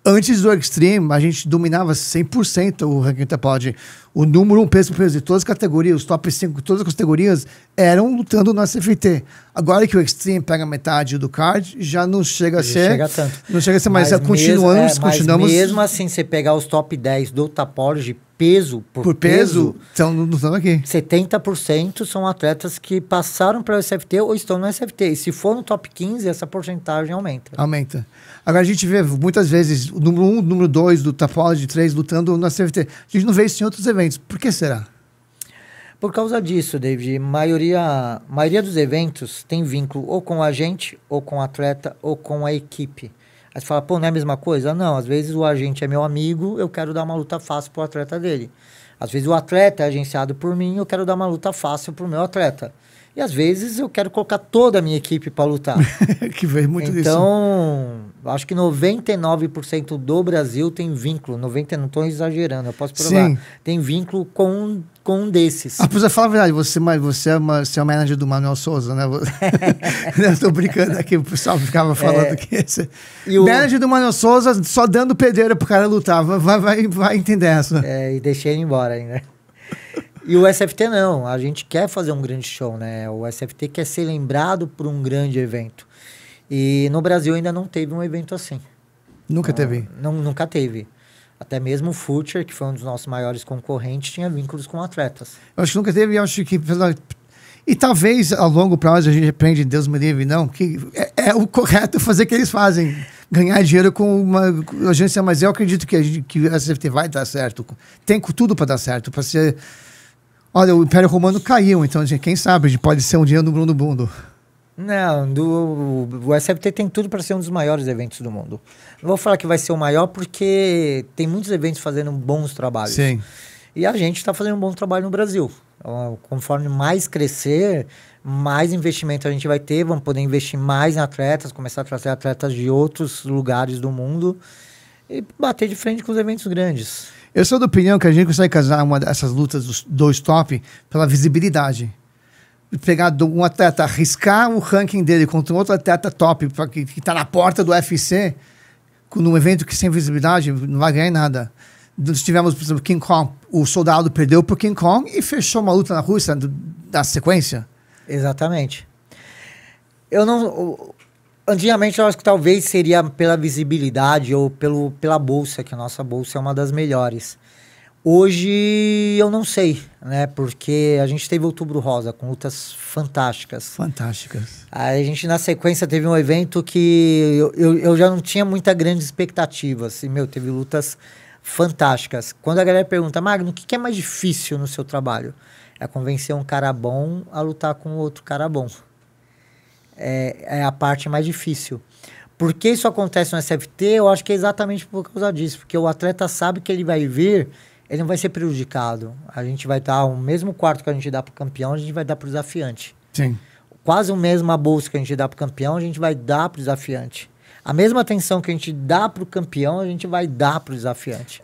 Antes do Extreme, a gente dominava 100% o ranking Tapology. O número 1 peso por peso de todas as categorias, os top 5 de todas as categorias, eram lutando no SFT. Agora que o Extreme pega metade do card, já não chega a ser... Chega tanto. Não chega a ser, mas continuamos... Mas mesmo assim, você pegar os top 10 do Tapology, peso por peso, estão aqui. 70% são atletas que passaram para o SFT ou estão no SFT. E se for no top 15, essa porcentagem aumenta. Agora a gente vê muitas vezes o número 1, número 2 do Tapology 3 lutando no SFT. A gente não vê isso em outros eventos. Por que será? Por causa disso, David, maioria dos eventos tem vínculo ou com a gente, ou com o atleta, ou com a equipe. Aí você fala, pô, não é a mesma coisa? Não, às vezes o agente é meu amigo, eu quero dar uma luta fácil pro atleta dele. Às vezes o atleta é agenciado por mim, eu quero dar uma luta fácil pro meu atleta. E às vezes eu quero colocar toda a minha equipe para lutar. Que veio muito disso. Então, acho que 99% do Brasil tem vínculo. Não estou exagerando, eu posso provar. Sim. Tem vínculo com um desses. Pra falar a verdade, você é o manager do Manuel Souza, né? Eu estou brincando aqui, o pessoal ficava falando que esse... O manager do Manuel Souza só dando pedreira pro cara lutar. Vai entender essa. E deixei ele embora ainda. E o SFT não, a gente quer fazer um grande show, né? O SFT quer ser lembrado por um grande evento. E no Brasil ainda não teve um evento assim. Nunca teve? Nunca teve. Até mesmo o Future, que foi um dos nossos maiores concorrentes, tinha vínculos com atletas. Eu acho que nunca teve, e acho que... E talvez, a longo prazo, a gente aprende, Deus me livre, não, que é o correto fazer o que eles fazem. Ganhar dinheiro com uma agência, mas eu acredito que o SFT vai dar certo. Tem tudo para dar certo, para ser... Olha, o Império Romano caiu, então, gente, quem sabe, a gente pode ser um dia número 1 do mundo. Não, o SFT tem tudo para ser um dos maiores eventos do mundo. Não vou falar que vai ser o maior, porque tem muitos eventos fazendo bons trabalhos. Sim. E a gente está fazendo um bom trabalho no Brasil. Então, conforme mais crescer, mais investimento a gente vai ter, vamos poder investir mais em atletas, começar a trazer atletas de outros lugares do mundo e bater de frente com os eventos grandes. Eu sou da opinião que a gente consegue casar uma dessas lutas dos dois top pela visibilidade. Pegar um atleta, arriscar o ranking dele contra um outro atleta top que está na porta do UFC, num evento que sem visibilidade não vai ganhar nada. Nós tivemos, por exemplo, King Kong. O Soldado perdeu pro King Kong e fechou uma luta na Rússia da sequência. Exatamente. Antigamente eu acho que talvez seria pela visibilidade ou pela bolsa, que a nossa bolsa é uma das melhores. Hoje eu não sei, né? Porque a gente teve Outubro Rosa com lutas fantásticas. Fantásticas. Aí a gente, na sequência, teve um evento que eu já não tinha muita grande expectativa. Assim, teve lutas fantásticas. Quando a galera pergunta, Magno, o que é mais difícil no seu trabalho? É convencer um cara bom a lutar com outro cara bom. É a parte mais difícil. Por que isso acontece no SFT? Eu acho que é exatamente por causa disso. Porque o atleta sabe que ele vai vir, ele não vai ser prejudicado. A gente vai dar o mesmo quarto que a gente dá para o campeão, a gente vai dar para o desafiante. Sim. Quase a mesma bolsa que a gente dá para o campeão, a gente vai dar para o desafiante. A mesma atenção que a gente dá para o campeão, a gente vai dar para o desafiante.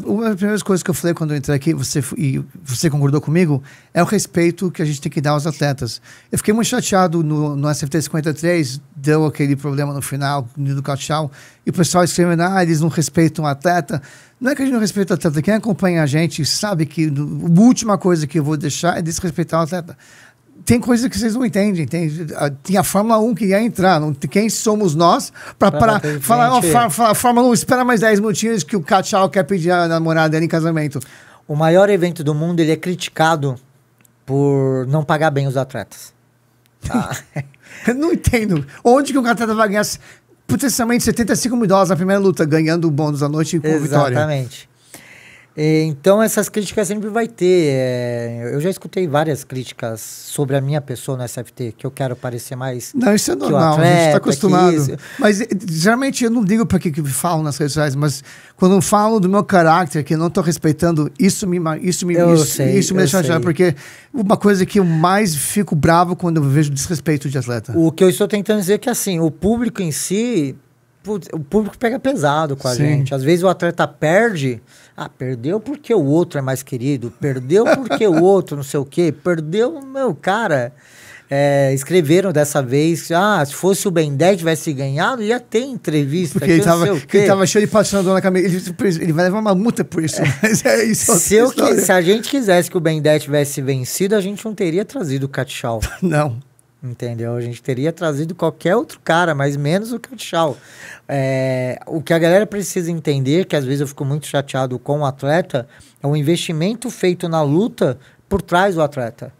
Uma das primeiras coisas que eu falei quando eu entrei aqui, e você concordou comigo, é o respeito que a gente tem que dar aos atletas. Eu fiquei muito chateado no SFT 53, deu aquele problema no final, do Cachau, e o pessoal escrevendo, eles não respeitam o atleta. Não é que a gente não respeita o atleta, quem acompanha a gente sabe que a última coisa que eu vou deixar é desrespeitar o atleta. Tem coisas que vocês não entendem. Tem a Fórmula 1 que ia entrar. Quem somos nós para falar, Fórmula 1, espera mais 10 minutinhos que o Cachau quer pedir a namorada dele em casamento. O maior evento do mundo, ele é criticado por não pagar bem os atletas. Tá? Eu não entendo. Onde que o atleta vai ganhar potencialmente $75 mil na primeira luta, ganhando o bônus da noite com vitória? Exatamente. Então, essas críticas sempre vai ter. Eu já escutei várias críticas sobre a minha pessoa no SFT, que eu quero parecer mais. Não, isso é normal, atleta, a gente está acostumado. Mas, geralmente, eu não digo para que falam nas redes sociais, mas quando eu falo do meu caráter, que eu não estou respeitando, isso me deixa chateado, porque uma coisa que eu mais fico bravo quando eu vejo desrespeito de atleta. O que eu estou tentando dizer é que, assim, o público em si. O público pega pesado com a gente. Às vezes o atleta perde. Perdeu porque o outro é mais querido. Perdeu porque o outro não sei o quê. Perdeu, cara. Escreveram dessa vez. Se fosse o Ben 10 tivesse ganhado, ia ter entrevista. Porque ele tava cheio de patrocinador na camisa. Ele vai levar uma multa por isso. Mas é isso. Se a gente quisesse que o Ben 10 tivesse vencido, a gente não teria trazido o Cachau. Não. Entendeu? A gente teria trazido qualquer outro cara, mas menos o Cachau. O que a galera precisa entender, que às vezes eu fico muito chateado com o atleta, é o investimento feito na luta por trás do atleta.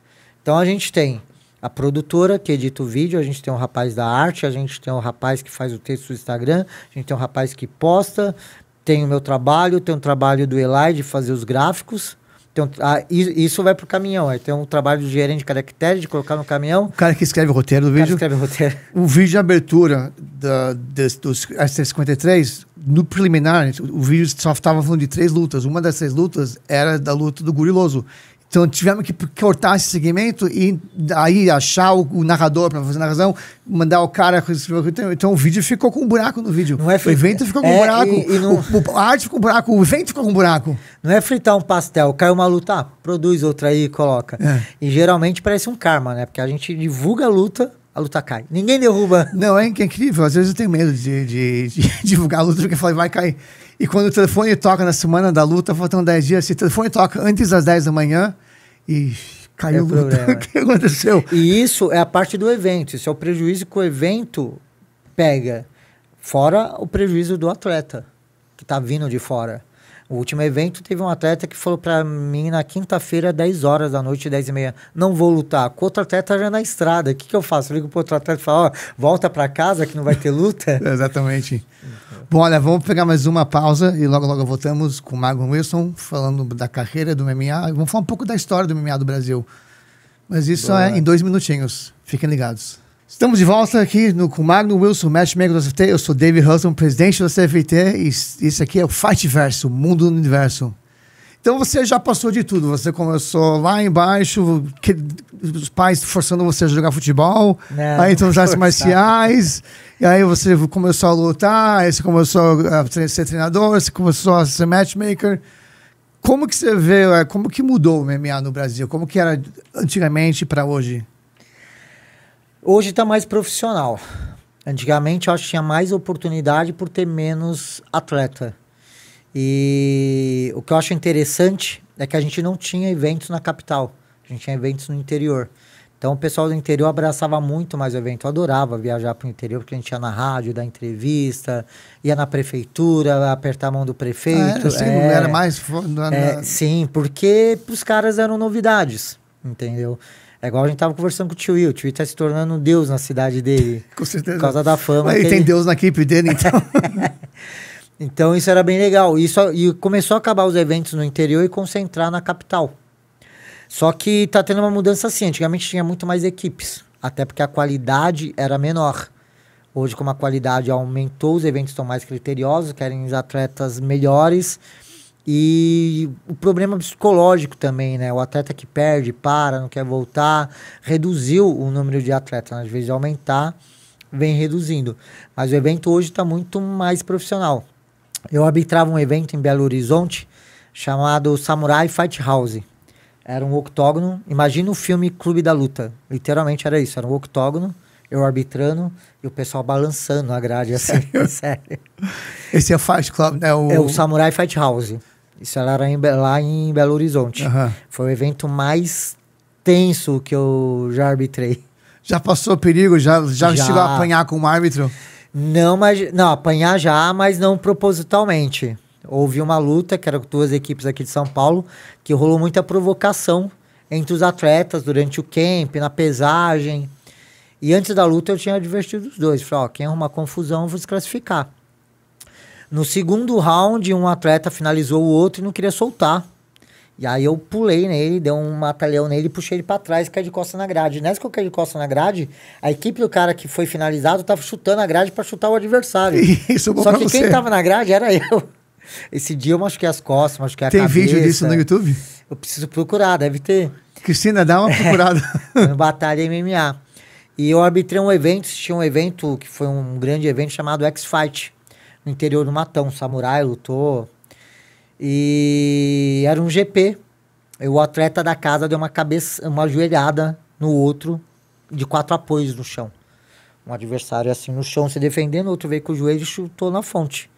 Então a gente tem a produtora que edita o vídeo, a gente tem um rapaz da arte, a gente tem um rapaz que faz o texto do Instagram, a gente tem um rapaz que posta, tem o meu trabalho, tem um trabalho do Eli de fazer os gráficos. Isso vai pro caminhão. Aí tem um trabalho de gerente de caractere, de colocar no caminhão. O cara que escreve o roteiro do vídeo. O vídeo de abertura dos ST53, no preliminar, o vídeo só estava falando de 3 lutas. Uma das 3 lutas era da luta do Guriloso. Então tivemos que cortar esse segmento e aí achar o narrador para fazer a narração, mandar o cara. Então o vídeo ficou com um buraco no vídeo. O evento ficou com um buraco. A arte ficou com um buraco, o evento ficou com um buraco. Não é fritar um pastel, caiu uma luta, produz outra aí e coloca. E geralmente parece um karma, né? Porque a gente divulga a luta cai. Ninguém derruba. Não, é incrível. Às vezes eu tenho medo de divulgar a luta, porque eu falo, vai cair. E quando o telefone toca na semana da luta, faltam 10 dias, se o telefone toca antes das 10 da manhã, e caiu a luta. O que aconteceu? E isso é a parte do evento. Isso é o prejuízo que o evento pega. Fora o prejuízo do atleta, que tá vindo de fora. O último evento teve um atleta que falou pra mim na quinta-feira, 10 horas da noite, 10h30, não vou lutar. Com outro atleta já na estrada. O que eu faço? Eu ligo pro outro atleta e falo, volta pra casa que não vai ter luta. Exatamente. Bom, olha, vamos pegar mais uma pausa e logo voltamos com o Magno Wilson, falando da carreira do MMA. Vamos falar um pouco da história do MMA do Brasil. Mas isso é em 2 minutinhos. Fiquem ligados. Estamos de volta aqui com o Magno Wilson, matchmaker do CFT. Eu sou David Hudson, presidente do CFT, e isso aqui é o Fightverso, o mundo do universo. Então você já passou de tudo. Você começou lá embaixo, os pais forçando você a jogar futebol, aí então as artes marciais, e aí você começou a lutar, aí você começou a ser treinador, você começou a ser matchmaker. Como que você vê, como que mudou o MMA no Brasil? Como que era antigamente para hoje? Hoje está mais profissional. Antigamente eu acho que tinha mais oportunidade por ter menos atleta. E o que eu acho interessante é que a gente não tinha eventos na capital. A gente tinha eventos no interior. Então o pessoal do interior abraçava muito mais o evento. Eu adorava viajar para o interior, porque a gente ia na rádio, dar entrevista, ia na prefeitura, apertar a mão do prefeito. Não era mais... Sim, porque para os caras eram novidades, entendeu? É igual a gente tava conversando com o Tio Will. O Tio Will tá se tornando um deus na cidade dele. Com certeza. Por causa da fama. Ele tem Deus na equipe dele, então. Então isso era bem legal. E começou a acabar os eventos no interior e concentrar na capital. Só que tá tendo uma mudança assim. Antigamente tinha muito mais equipes. Até porque a qualidade era menor. Hoje, como a qualidade aumentou, os eventos estão mais criteriosos, querem os atletas melhores. E o problema psicológico também, né? O atleta que perde, para, não quer voltar, reduziu o número de atletas. Às vezes aumentar, vem reduzindo. Mas o evento hoje está muito mais profissional. Eu arbitrava um evento em Belo Horizonte chamado Samurai Fight House. Era um octógono. Imagina o filme Clube da Luta. Literalmente era isso. Era um octógono, eu arbitrando e o pessoal balançando a grade assim. Sério. Esse é o Fight Club, né? É o Samurai Fight House. Isso era lá em Belo Horizonte. Uhum. Foi o evento mais tenso que eu já arbitrei. Já passou perigo? Já chegou a apanhar com o árbitro? Não, apanhar já, mas não propositalmente. Houve uma luta, que era com duas equipes aqui de São Paulo, que rolou muita provocação entre os atletas durante o camp, na pesagem. E antes da luta eu tinha advertido os dois. Falei, quem arrumar confusão eu vou desclassificar. No segundo round, um atleta finalizou o outro e não queria soltar. E aí eu pulei nele, dei um mata-leão nele, puxei ele pra trás e caí de costa na grade. Nessa que eu caí de costa na grade, a equipe do cara que foi finalizado tava chutando a grade pra chutar o adversário. Isso, só que quem tava na grade era eu. Esse dia eu machuquei as costas, machuquei a cabeça. Tem vídeo disso no YouTube? Eu preciso procurar, deve ter. Cristina, dá uma procurada. No Batalha MMA. E eu arbitrei um evento, tinha um evento que foi um grande evento chamado X-Fight, no interior do Matão. Samurai lutou. E era um GP. E o atleta da casa deu uma joelhada no outro, de 4 apoios no chão. Um adversário assim no chão se defendendo, o outro veio com o joelho e chutou na fonte.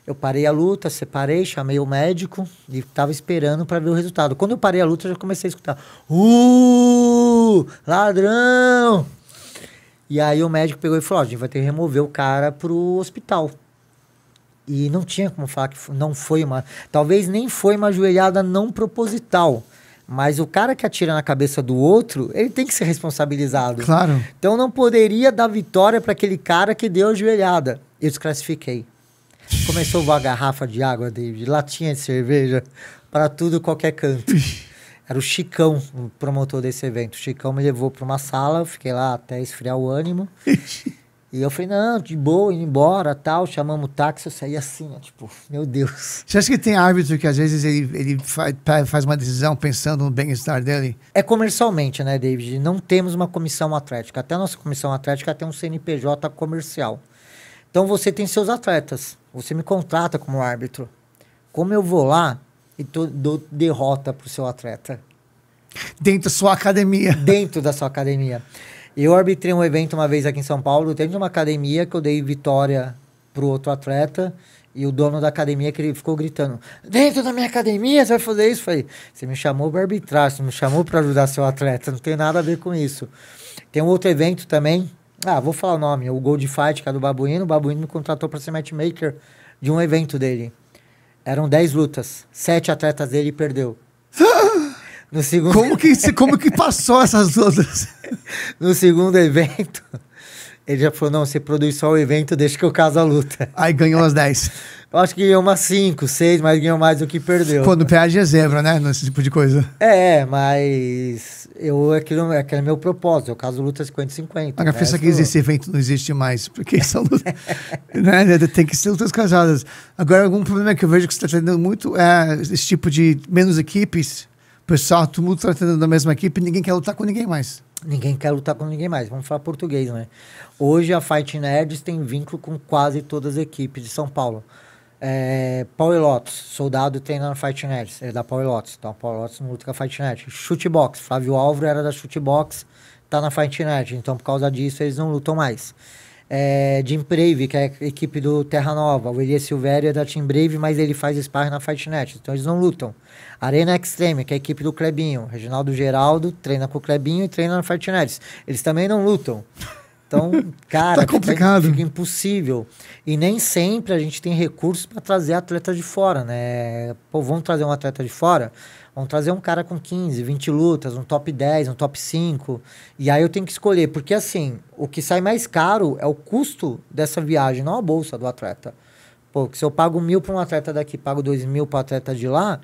Eu parei a luta, separei, chamei o médico e tava esperando para ver o resultado. Quando eu parei a luta, eu já comecei a escutar: ladrão! E aí o médico pegou e falou: a gente vai ter que remover o cara pro hospital. E não tinha como falar que não foi uma... Talvez nem foi uma joelhada não proposital. Mas o cara que atira na cabeça do outro, ele tem que ser responsabilizado. Claro. Então não poderia dar vitória para aquele cara que deu a joelhada. Eu desclassifiquei. Começou a voar garrafa de água, David, latinha de cerveja, para tudo, qualquer canto. Era o Chicão, o promotor desse evento. O Chicão me levou para uma sala, eu fiquei lá até esfriar o ânimo. E eu falei, não, de boa, indo embora, tal. Chamamos o táxi, eu saí assim, ó, tipo, meu Deus. Você acha que tem árbitro que às vezes ele faz uma decisão pensando no bem-estar dele? É comercialmente, né, David? Não temos uma comissão atlética. Até a nossa comissão atlética tem um CNPJ comercial. Então você tem seus atletas. Você me contrata como árbitro. Como eu vou lá e dou derrota pro seu atleta? Dentro da sua academia. Dentro da sua academia. Eu arbitrei um evento uma vez aqui em São Paulo, dentro de uma academia, que eu dei vitória pro outro atleta, e o dono da academia que ele ficou gritando: dentro da minha academia você vai fazer isso? Eu falei, você me chamou para arbitrar, você me chamou para ajudar seu atleta, não tem nada a ver com isso. Tem um outro evento também, vou falar o nome, o Gold Fight, que é do Babuíno. O Babuíno me contratou para ser matchmaker de um evento dele. Eram 10 lutas, 7 atletas dele e perdeu. No segundo... Como que passou essas lutas? No segundo evento, ele já falou, não, você produz só o evento, deixa que eu caso a luta. Aí ganhou as 10. Eu acho que ganhou umas 5, 6, mas ganhou mais do que perdeu. Pô, no PA de zebra, né? Nesse tipo de coisa. Mas aquele é meu propósito, eu caso luta 50-50. Agora, pensa que esse evento não existe mais, porque são lutas, né? Tem que ser lutas casadas. Agora, algum problema que eu vejo que você está tratando muito é esse tipo de menos equipes. Pessoal, todo mundo está tratando da mesma equipe, ninguém quer lutar com ninguém mais. Ninguém quer lutar com ninguém mais. Vamos falar português, né? Hoje a Fight Nerds tem vínculo com quase todas as equipes de São Paulo. Power Lotus, soldado treina na Fight Nerds, ele é da Power Lotus. Então, Power Lotus não luta com a Fight Nerds. Chutebox, Flávio Álvaro era da Chutebox, tá na Fight Nerds. Então, por causa disso, eles não lutam mais. Jim Brave, que é a equipe do Terra Nova. O Elias Silvério é da Team Brave, mas ele faz sparring na Fight Net, então eles não lutam. Arena Extreme, que é a equipe do Clebinho. Reginaldo Geraldo treina com o Clebinho e treina na Fight Net. Eles também não lutam. Então, cara, tá complicado. Fica impossível. E nem sempre a gente tem recursos para trazer atletas de fora, né? Pô, vamos trazer um atleta de fora? Vamos trazer um cara com 15, 20 lutas, um top 10, um top 5. E aí eu tenho que escolher, porque assim, o que sai mais caro é o custo dessa viagem, não a bolsa do atleta. Pô, se eu pago 1.000 para um atleta daqui, pago 2.000 para o atleta de lá,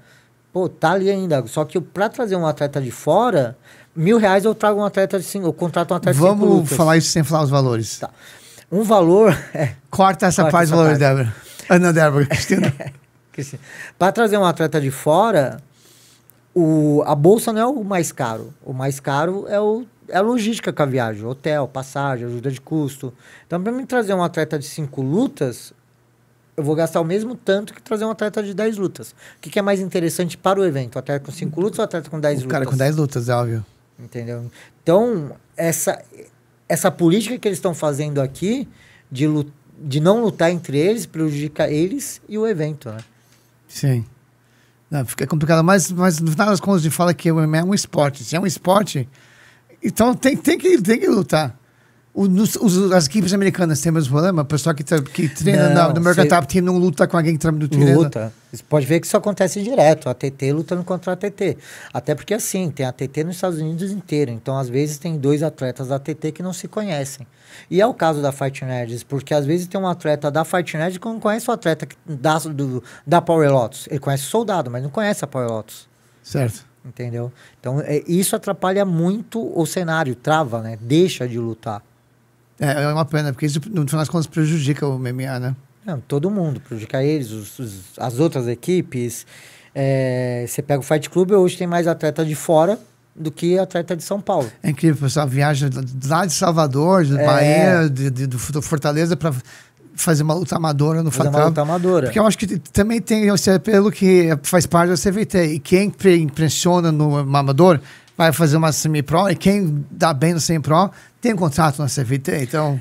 pô, tá ali ainda. Só que para trazer um atleta de fora, R$1.000 eu trago um atleta de 5, eu contrato um atleta de 5 lutas. Vamos falar isso sem falar os valores. Tá. Um valor... Corta essa parte dos valores, Débora. Não, Débora, Cristina. Para trazer um atleta de fora, a bolsa não é o mais caro. O mais caro é a logística com a viagem. Hotel, passagem, ajuda de custo. Então, para mim trazer um atleta de 5 lutas, eu vou gastar o mesmo tanto que trazer um atleta de 10 lutas. O que é mais interessante para o evento? O atleta com 5 lutas ou o atleta com 10 lutas? O cara com 10 lutas, é óbvio. Entendeu? Então, essa política que eles estão fazendo aqui de não lutar entre eles prejudica eles e o evento, né? Sim. Não, fica complicado, mas no final das contas a gente fala que o MMA é um esporte. Se é um esporte, então tem que lutar. As equipes americanas têm o mesmo problema? O pessoal que treina no American Top Team não luta com alguém que treina no treino? Luta. Você pode ver que isso acontece direto. A TT lutando contra a TT. Até porque, assim, tem a TT nos Estados Unidos inteiro. Então, às vezes, tem 2 atletas da TT que não se conhecem. E é o caso da Fight Nerds, porque às vezes tem um atleta da Fight Nerds que não conhece o atleta da Power Lotus. Ele conhece o soldado, mas não conhece a Power Lotus. Certo. Entendeu? Então, isso atrapalha muito o cenário, trava, né? Deixa de lutar. É uma pena, porque isso, no final das contas, prejudica o MMA, né? Não, todo mundo, prejudica eles, as outras equipes. Você pega o Fight Club, hoje tem mais atleta de fora do que atleta de São Paulo. É incrível, o pessoal viaja lá de Salvador, de Bahia, do Fortaleza, para fazer uma luta amadora no Fatal. Uma luta amadora. Porque eu acho que também tem o apelo que faz parte da CVT. E quem impressiona no amador vai fazer uma semi-pro, e quem dá bem no semi-pro tem um contrato na CFT, então...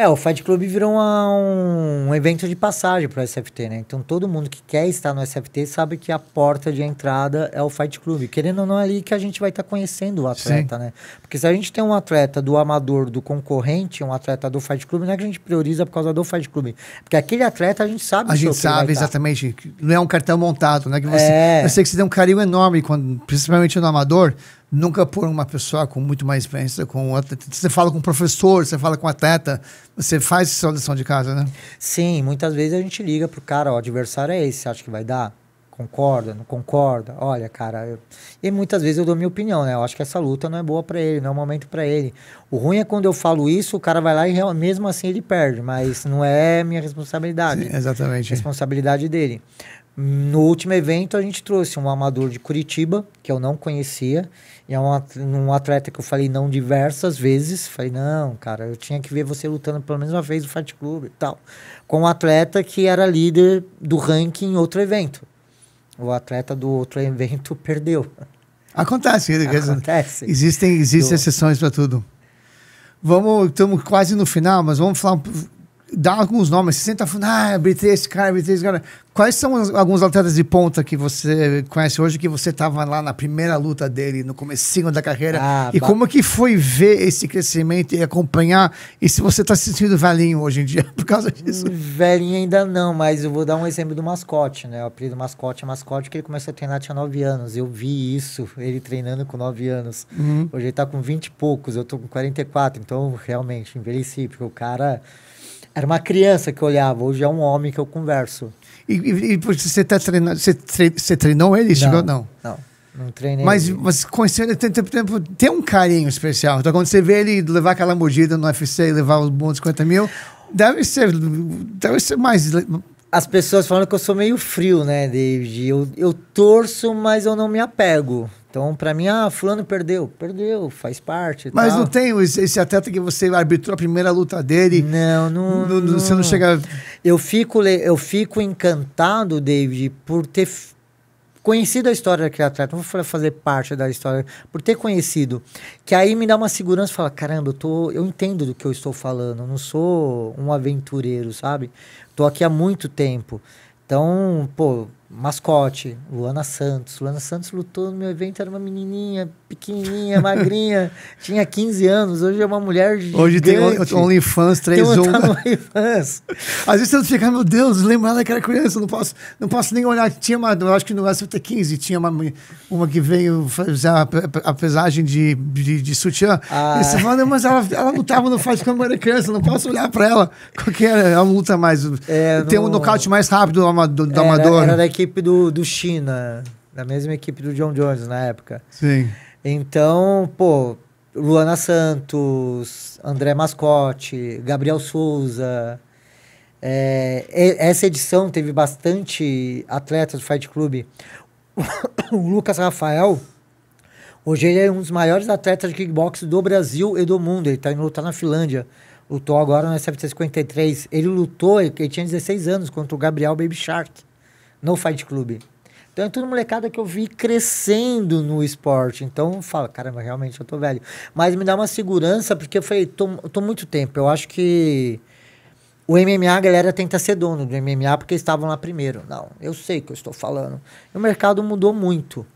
O Fight Club virou um evento de passagem para o SFT, né? Então, todo mundo que quer estar no SFT sabe que a porta de entrada é o Fight Club. Querendo ou não, é ali que a gente vai estar conhecendo o atleta, né? Porque se a gente tem um atleta do amador, do concorrente, um atleta do Fight Club, não é que a gente prioriza por causa do Fight Club. Porque aquele atleta a gente sabe a gente sabe exatamente. Não é um cartão montado, né? Que eu sei que você tem um carinho enorme, principalmente no amador, nunca por uma pessoa com muito mais experiência, você fala com o professor, você fala com o atleta, você faz essa lição de casa, né? Sim, muitas vezes a gente liga pro cara, o adversário é esse, você acha que vai dar? Concorda? Não concorda? Olha, cara... E muitas vezes eu dou minha opinião, né? Eu acho que essa luta não é boa pra ele, não é o momento pra ele. O ruim é quando eu falo isso, o cara vai lá e mesmo assim ele perde, mas não é minha responsabilidade. Sim, exatamente. Responsabilidade dele. No último evento a gente trouxe um amador de Curitiba, que eu não conhecia, e é um atleta que eu falei não diversas vezes. Falei, não, cara, eu tinha que ver você lutando pelo menos uma vez no Fight Club e tal. Com um atleta que era líder do ranking em outro evento. O atleta do outro evento perdeu. Acontece. Acontece. Existem exceções para tudo. Estamos quase no final, mas vamos falar... Dá alguns nomes. Você senta falando, BT esse cara. Quais são alguns atletas de ponta que você conhece hoje, que você estava lá na primeira luta dele, no comecinho da carreira? Como que foi ver esse crescimento e acompanhar? E se você está se sentindo velhinho hoje em dia por causa disso? Velhinho ainda não, mas eu vou dar um exemplo do mascote, né? O apelido mascote é mascote, que ele começou a treinar, tinha 9 anos. Eu vi isso, ele treinando com 9 anos. Uhum. Hoje ele está com 20 e poucos, eu estou com 44. Então, realmente, envelheci, porque o cara... Era uma criança que eu olhava, hoje é um homem que eu converso. E você está treinando, você treinou ele? Não treinei. Mas conhecendo ele tem um carinho especial. Então quando você vê ele levar aquela mordida no UFC e levar os bons 50 mil, deve ser mais... As pessoas falam que eu sou meio frio, né, David? Eu torço, mas eu não me apego. Então, pra mim, fulano perdeu, faz parte. Mas tal. Não tem esse atleta que você arbitrou a primeira luta dele? Não. Você não chega... Eu fico encantado, David, por ter conhecido a história daquele atleta, não vou fazer parte da história, por ter conhecido, que aí me dá uma segurança, fala, caramba, eu entendo do que eu estou falando, não sou um aventureiro, sabe? Tô aqui há muito tempo. Então, pô, mascote, Luana Santos. Luana Santos lutou no meu evento, era uma menininha, pequenininha, magrinha, tinha 15 anos, hoje é uma mulher gigante. Hoje tem OnlyFans 3-1. Tá no OnlyFans. Às vezes você fica, meu Deus, lembra ela que era criança, não posso nem olhar. Tinha eu acho que no SFT15 tinha uma que veio fazer a pesagem de sutiã. E você fala, mas ela lutava no Fight quando eu era criança, não posso olhar pra ela. Qualquer ela luta mais. Tem um nocaute mais rápido do amador. Era da equipe do China, da mesma equipe do John Jones na época. Sim. Então, pô, Luana Santos, André Mascote, Gabriel Souza. Essa edição teve bastante atletas do Fight Club. O Lucas Rafael, hoje ele é um dos maiores atletas de kickbox do Brasil e do mundo. Ele tá indo lutar na Finlândia. Lutou agora no SFT 53. Ele lutou, ele tinha 16 anos, contra o Gabriel Baby Shark, no Fight Club. Então é tudo molecada que eu vi crescendo no esporte. Então eu falo, caramba, realmente eu tô velho. Mas me dá uma segurança, porque eu falei, tô muito tempo. Eu acho que o MMA, a galera tenta ser dono do MMA porque estavam lá primeiro. Não, eu sei o que eu estou falando. O mercado mudou muito.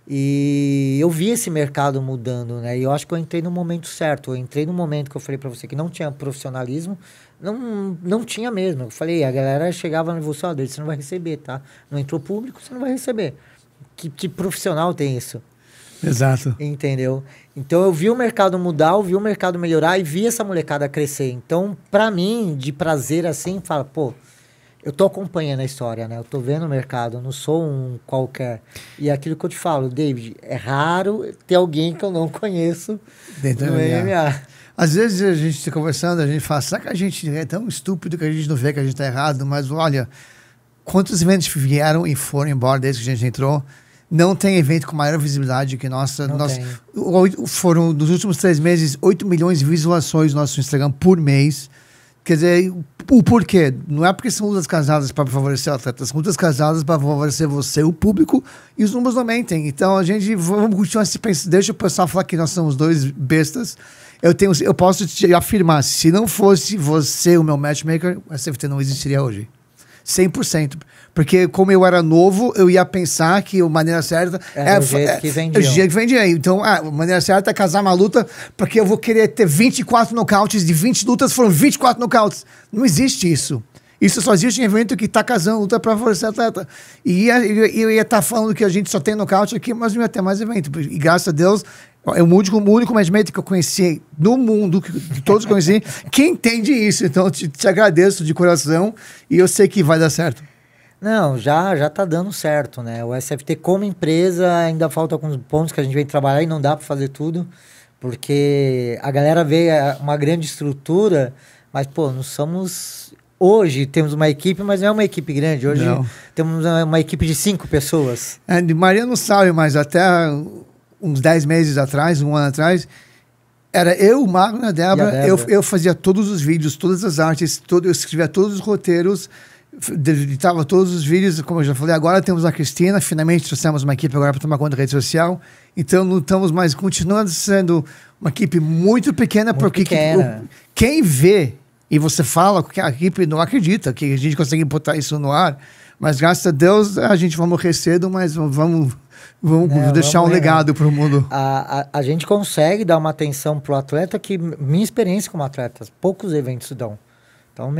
E eu vi esse mercado mudando, né? E eu acho que eu entrei no momento certo. Eu entrei no momento que eu falei pra você que não tinha profissionalismo. Não tinha mesmo. Eu falei, a galera chegava e você, você não vai receber, tá? Não entrou público, você não vai receber. Que profissional tem isso? Exato. Entendeu? Então eu vi o mercado mudar, eu vi o mercado melhorar e vi essa molecada crescer. Então, pra mim, de prazer assim, fala, pô, eu tô acompanhando a história, né? Eu tô vendo o mercado, eu não sou um qualquer. E é aquilo que eu te falo, David, é raro ter alguém que eu não conheço dentro do MMA. Às vezes a gente está conversando, a gente fala, será que a gente é tão estúpido que a gente não vê que a gente está errado? Mas olha, quantos eventos vieram e foram embora desde que a gente entrou? Não tem evento com maior visibilidade que nossa. Foram, nos últimos 3 meses, 8 milhões de visualizações no nosso Instagram por mês. Quer dizer, o porquê? Não é porque são lutas casadas para favorecer o atleta, são lutas casadas para favorecer você, o público, e os números não mentem. Então, a gente, vamos continuar se pensando. Deixa o pessoal falar que nós somos dois bestas. Eu posso te afirmar, se não fosse você o meu matchmaker, a SFT não existiria hoje. 100%. Porque como eu era novo, eu ia pensar que a maneira certa o jeito que vendia. O jeito que vendia. Então, a maneira certa é casar uma luta, porque eu vou querer ter 24 nocautes, de 20 lutas foram 24 nocautes. Não existe isso. Isso só existe em evento que está casando luta para favorecer atleta. E eu ia estar falando que a gente só tem nocaute aqui, mas não ia ter mais evento. E graças a Deus, é o único matchmaker que eu conheci no mundo, que todos conheci, que entende isso. Então, te agradeço de coração e eu sei que vai dar certo. Não, já tá dando certo, né? O SFT como empresa ainda falta alguns pontos que a gente vem trabalhar e não dá para fazer tudo, porque a galera vê uma grande estrutura, mas, pô, nós somos... Hoje temos uma equipe, mas não é uma equipe grande. Hoje temos uma equipe de 5 pessoas. Maria não sabe, mas até uns 10 meses atrás, um ano atrás, era eu, o Magno e a Débora. Eu fazia todos os vídeos, todas as artes, eu escrevia todos os roteiros, editava todos os vídeos, como eu já falei. Agora temos a Cristina, finalmente trouxemos uma equipe agora para tomar conta da rede social. Então não estamos mais, continuando sendo uma equipe muito pequena, porque quem vê e você fala que a equipe não acredita que a gente consegue botar isso no ar, mas graças a Deus a gente vai morrer cedo, mas vamos deixar um legado para o mundo. A gente consegue dar uma atenção pro atleta que, minha experiência como atleta, poucos eventos dão. Então,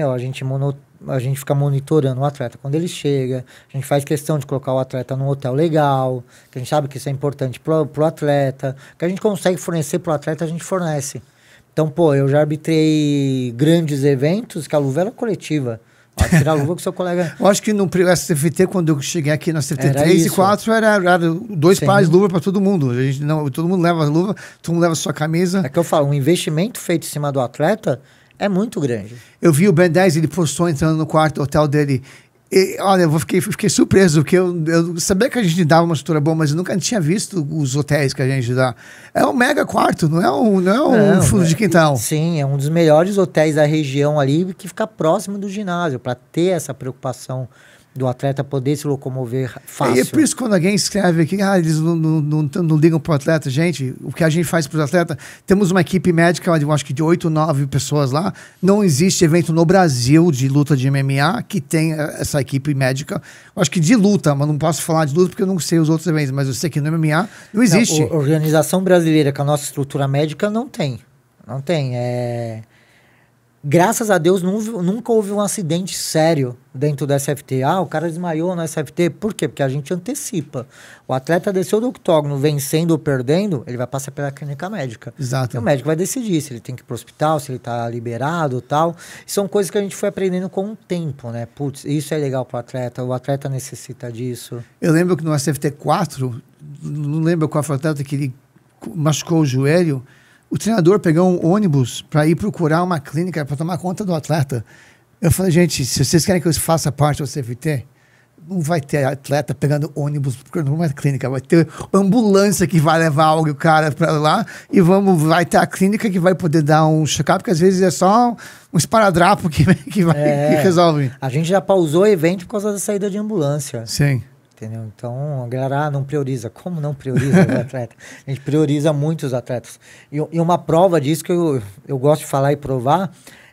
a gente fica monitorando o atleta quando ele chega, a gente faz questão de colocar o atleta num hotel legal, que a gente sabe que isso é importante pro atleta, que a gente consegue fornecer pro atleta, a gente fornece. Então, pô, eu já arbitrei grandes eventos que a luva era coletiva. Tirar a luva com seu colega. Eu acho que no SFT, quando eu cheguei aqui no SFT 3 e 4, era 2 pares de luva para todo mundo. Todo mundo leva a luva, todo mundo leva a sua camisa. É que eu falo, um investimento feito em cima do atleta é muito grande. Eu vi o Ben 10, ele postou entrando no quarto hotel dele. E, olha, eu fiquei surpreso, porque eu sabia que a gente dava uma estrutura boa, mas eu nunca tinha visto os hotéis que a gente dá. É um mega quarto, não é um fundo de quintal. Sim, é um dos melhores hotéis da região ali, que fica próximo do ginásio, para ter essa preocupação do atleta poder se locomover fácil. E é por isso que quando alguém escreve aqui, eles não ligam para o atleta, gente, o que a gente faz para o atleta, temos uma equipe médica, eu acho que de 8, 9 pessoas lá, não existe evento no Brasil de luta de MMA que tem essa equipe médica, eu acho que de luta, mas não posso falar de luta porque eu não sei os outros eventos, mas eu sei que no MMA não existe. Não, a organização brasileira com a nossa estrutura médica não tem. Não tem. Graças a Deus nunca houve um acidente sério dentro do SFT. O cara desmaiou no SFT. Por quê? Porque a gente antecipa. O atleta desceu do octógono vencendo ou perdendo, ele vai passar pela clínica médica. Exato. E o médico vai decidir se ele tem que ir pro hospital, se ele tá liberado e tal. São coisas que a gente foi aprendendo com o tempo, né? Putz, isso é legal pro atleta, o atleta necessita disso. Eu lembro que no SFT 4, não lembro qual foi o atleta que ele machucou o joelho, o treinador pegou um ônibus para ir procurar uma clínica para tomar conta do atleta. Eu falei, gente, se vocês querem que eu faça parte do CFT, não vai ter atleta pegando ônibus procurando uma clínica, vai ter ambulância que vai levar o cara para lá e vai ter a clínica que vai poder dar um check-up, porque às vezes é só um esparadrapo que resolve. A gente já pausou o evento por causa da saída de ambulância. Sim. Entendeu? Então, a galera não prioriza. Como não prioriza o atleta? A gente prioriza muito os atletas. E uma prova disso que eu gosto de falar e provar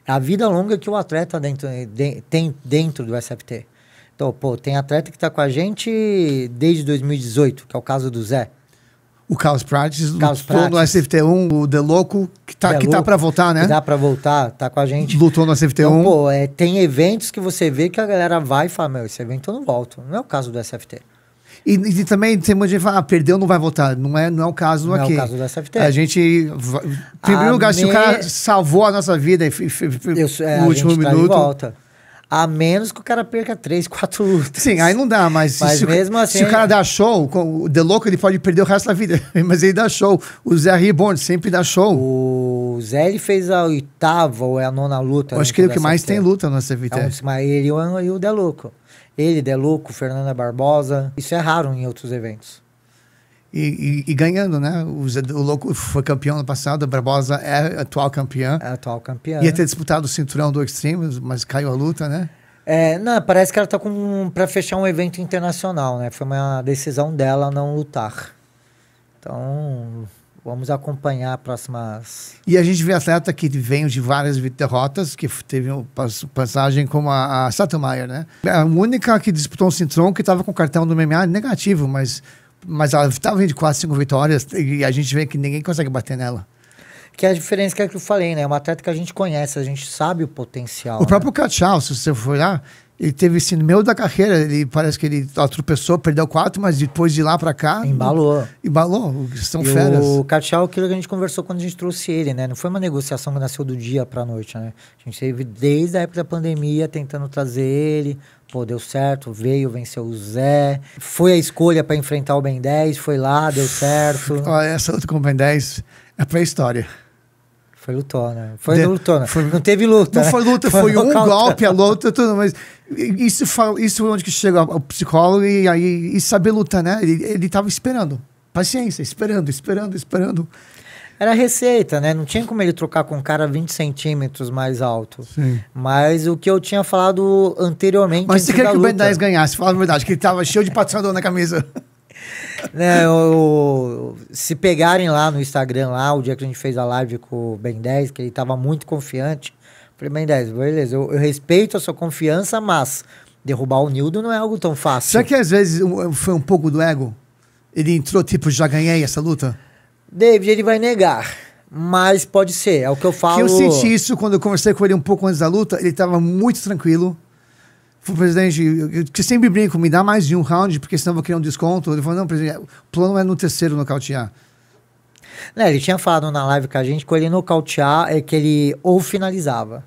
é a vida longa que o atleta tem dentro do SFT. Então, tem atleta que está com a gente desde 2018, que é o caso do Zé. O Carlos Prates lutou no SFT1, o Deloco, que tá para voltar, né? Que dá para voltar, tá com a gente. Lutou no SFT1. Então, tem eventos que você vê que a galera vai e fala, esse evento eu não volto. Não é o caso do SFT. E também tem muita gente que fala, perdeu, não vai voltar. Não é o caso aqui. Não é o caso do SFT. A gente, em primeiro lugar, se o cara salvou a nossa vida no último minuto... volta. A menos que o cara perca 3, 4 lutas. Sim, aí não dá, mas mesmo assim, se o cara dá show, o Deloco ele pode perder o resto da vida, mas ele dá show. O Zé Reborn sempre dá show. O Zé, ele fez a 8ª ou a 9ª luta. Eu acho que ele é o que mais tem luta no SFT. Ele e o Deloco. Ele, Deloco, Fernanda Barbosa. Isso é raro em outros eventos. E ganhando, né? O Louco foi campeão ano passado, a Barbosa é atual campeã. É atual campeã. Ia ter disputado o cinturão do Extreme, mas caiu a luta, né? Não, parece que ela tá para fechar um evento internacional, né? Foi uma decisão dela não lutar. Então, vamos acompanhar próximas... E a gente vê atleta que vem de várias derrotas, que teve passagem como a Sattelmayer, né? A única que disputou um cinturão que estava com cartão do MMA negativo, mas ela estava vindo de 4, 5 vitórias e a gente vê que ninguém consegue bater nela. Que é a diferença que eu falei, né? É uma atleta que a gente conhece, a gente sabe o potencial. O próprio Cachal, se você for lá, ele teve assim, no meio da carreira, ele parece que ele tropeçou, perdeu 4, mas depois de lá pra cá... Embalou. São feras. O Cachal, aquilo que a gente conversou quando a gente trouxe ele, né? Não foi uma negociação que nasceu do dia pra noite, né? A gente teve desde a época da pandemia tentando trazer ele... deu certo, venceu o Zé. Foi a escolha para enfrentar o Ben 10, foi lá, deu certo. Essa luta com o Ben 10 é pré-história. Foi lutona. Não teve luta. Não foi luta, foi um golpe, a luta, tudo, mas isso é onde que chega o psicólogo e saber lutar, né? Ele tava esperando. Paciência, esperando. Era receita, né? Não tinha como ele trocar com um cara 20 centímetros mais alto. Sim. Mas o que eu tinha falado anteriormente... Mas você quer que o Ben 10 ganhasse? Fala a verdade, que ele tava cheio de patrocinador na camisa. Se pegarem lá no Instagram, o dia que a gente fez a live com o Ben 10, que ele tava muito confiante, falei, Ben 10, beleza, eu respeito a sua confiança, mas derrubar o Nildo não é algo tão fácil. Será que às vezes foi um pouco do ego? Ele entrou tipo, já ganhei essa luta? David, ele vai negar, mas pode ser, é o que eu falo. Que eu senti isso quando eu conversei com ele um pouco antes da luta, ele estava muito tranquilo. Falei, presidente, que sempre brinco, me dá mais de um round, porque senão eu vou criar um desconto. Ele falou, não, presidente, o plano é no terceiro nocautear. Ele tinha falado na live com a gente que ele nocautear é que ele ou finalizava.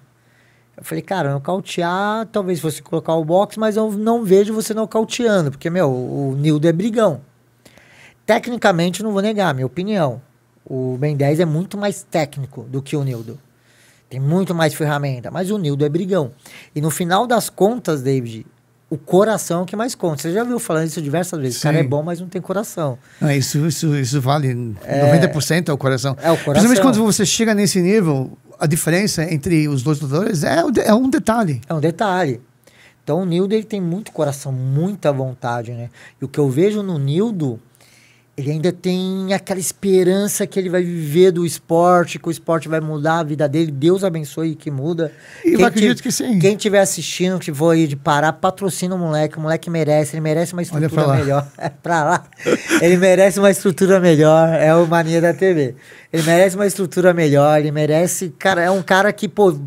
Eu falei, cara, nocautear, talvez fosse colocar o boxe, mas eu não vejo você nocauteando, porque, o Nildo é brigão. Tecnicamente, não vou negar, minha opinião. O Ben 10 é muito mais técnico do que o Nildo. Tem muito mais ferramenta, mas o Nildo é brigão. E no final das contas, David, o coração é o que mais conta. Você já viu falando isso diversas vezes. Sim. O cara é bom, mas não tem coração. Isso vale 90% é o coração. É o coração. Principalmente quando você chega nesse nível, a diferença entre os dois lutadores é um detalhe. É um detalhe. Então o Nildo, ele tem muito coração, muita vontade, né? E o que eu vejo no Nildo, ele ainda tem aquela esperança que ele vai viver do esporte, que o esporte vai mudar a vida dele. Deus abençoe que muda. E eu acredito que sim. Quem estiver assistindo, que for aí de Pará, patrocina o moleque merece. Ele merece uma estrutura melhor. Pra lá. Ele merece uma estrutura melhor. É o Mania da TV. Ele merece uma estrutura melhor. Ele merece... Cara, é um cara que, pô...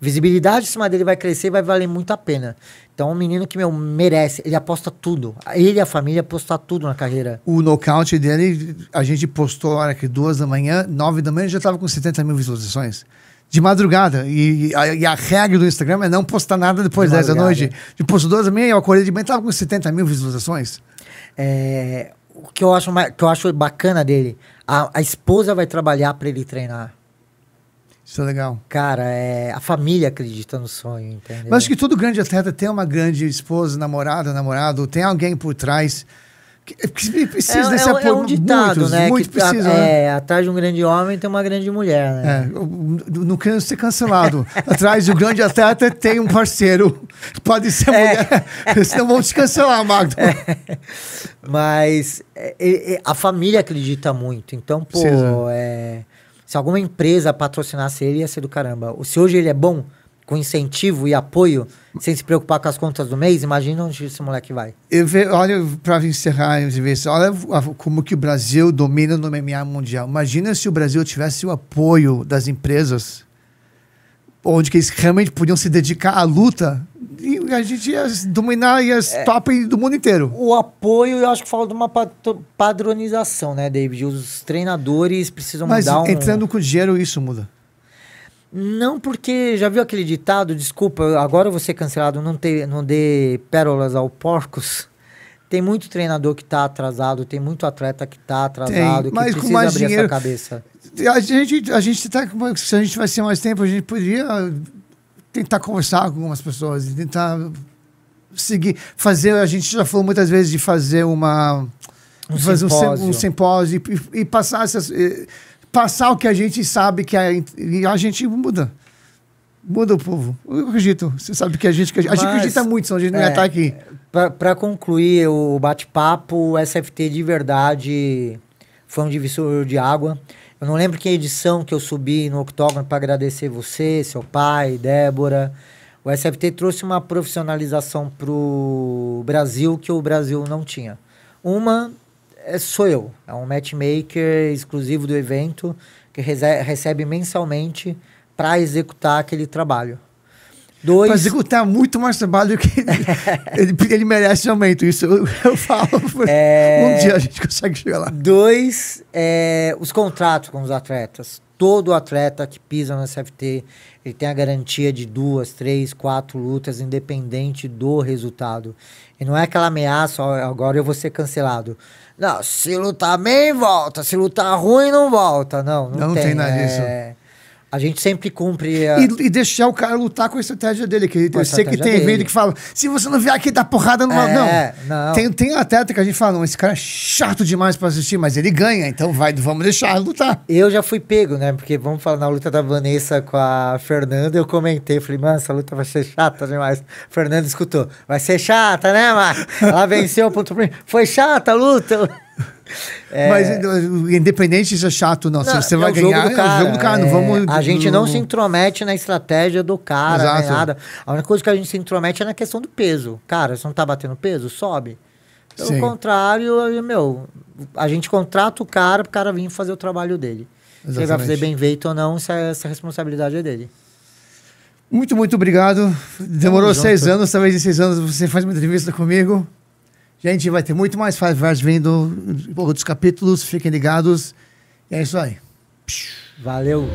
Visibilidade em cima dele vai crescer e vai valer muito a pena. Então, é um menino que, merece. Ele aposta tudo. Ele e a família apostam tudo na carreira. O nocaute dele, a gente postou a hora que 2 da manhã, 9 da manhã, já estava com 70 mil visualizações. De madrugada. E a regra do Instagram é não postar nada depois das 10 da noite. De postou 2 da manhã, eu acordei de manhã, estava com 70 mil visualizações. O que eu acho bacana dele, a esposa vai trabalhar para ele treinar. Isso é legal. Cara, a família acredita no sonho, entendeu? Mas acho que todo grande atleta tem uma grande esposa, namorado, tem alguém por trás que precisa desse apoio. É um ditado, né? Muitos precisam, né? Atrás de um grande homem tem uma grande mulher, né? Não querendo ser cancelado. Atrás do grande atleta tem um parceiro. Pode ser mulher. Senão vão te cancelar, Magno. Mas a família acredita muito. Então, pô, se alguma empresa patrocinasse ele, ia ser do caramba. Se hoje ele é bom, com incentivo e apoio, sem se preocupar com as contas do mês, imagina onde esse moleque vai. Olha, para encerrar, olha como que o Brasil domina no MMA mundial. Imagina se o Brasil tivesse o apoio das empresas, onde que eles realmente podiam se dedicar à luta, e a gente ia dominar e as top do mundo inteiro. O apoio, eu acho que fala de uma padronização, né, David? Os treinadores precisam mudar Mas entrando com dinheiro, isso muda. Não, porque já viu aquele ditado, desculpa, agora eu vou ser cancelado, não dê pérolas ao porcos. Tem muito treinador que tá atrasado, tem muito atleta que tá atrasado, que precisa abrir essa cabeça. A gente tá, se a gente vai ter mais tempo, a gente poderia tentar conversar com algumas pessoas, tentar seguir, a gente já falou muitas vezes de fazer um simpósio e passar passar o que a gente sabe e a gente muda o povo. Eu acredito. Você sabe que a gente acredita muito, senão a gente não ia estar aqui. Para concluir o bate-papo, o SFT de verdade foi um divisor de água. Eu não lembro que edição que eu subi no octógono para agradecer você, seu pai, Débora. O SFT trouxe uma profissionalização pro Brasil que o Brasil não tinha. Uma sou eu. É um matchmaker exclusivo do evento que recebe mensalmente para executar aquele trabalho. Para executar muito mais trabalho do que ele merece aumento. Isso eu falo. Um dia a gente consegue chegar lá. 2, os contratos com os atletas. Todo atleta que pisa no SFT, ele tem a garantia de 2, 3, 4 lutas, independente do resultado. E não é aquela ameaça, agora eu vou ser cancelado. Não, se lutar bem, volta. Se lutar ruim, não volta. Não tem nada disso. A gente sempre cumpre... E deixar o cara lutar com a estratégia dele. Que eu sei que tem evento que fala, se você não vier aqui dar porrada, não. Tem um atleta que a gente fala, não, esse cara é chato demais pra assistir, mas ele ganha, então vamos deixar lutar. Eu já fui pego, né? Porque vamos falar na luta da Vanessa com a Fernanda, eu comentei, falei, mano, essa luta vai ser chata demais. Fernanda escutou, vai ser chata, né, Mar? Ela venceu o ponto primo. Foi chata a luta. Mas independente se é chato, não. Se você vai ganhar, é o jogo do cara. Não vamos, a gente não se intromete na estratégia do cara, nem nada. A única coisa que a gente se intromete é na questão do peso. Cara, você não tá batendo peso? Sobe. Pelo contrário, a gente contrata o cara vir fazer o trabalho dele. Exatamente. Se ele vai fazer bem feito ou não, essa responsabilidade é dele. Muito, muito obrigado. Demorou 6 anos, talvez em 6 anos você faz uma entrevista comigo. Gente, vai ter muito mais Fight Versus vindo, outros capítulos, fiquem ligados. E é isso aí. Valeu.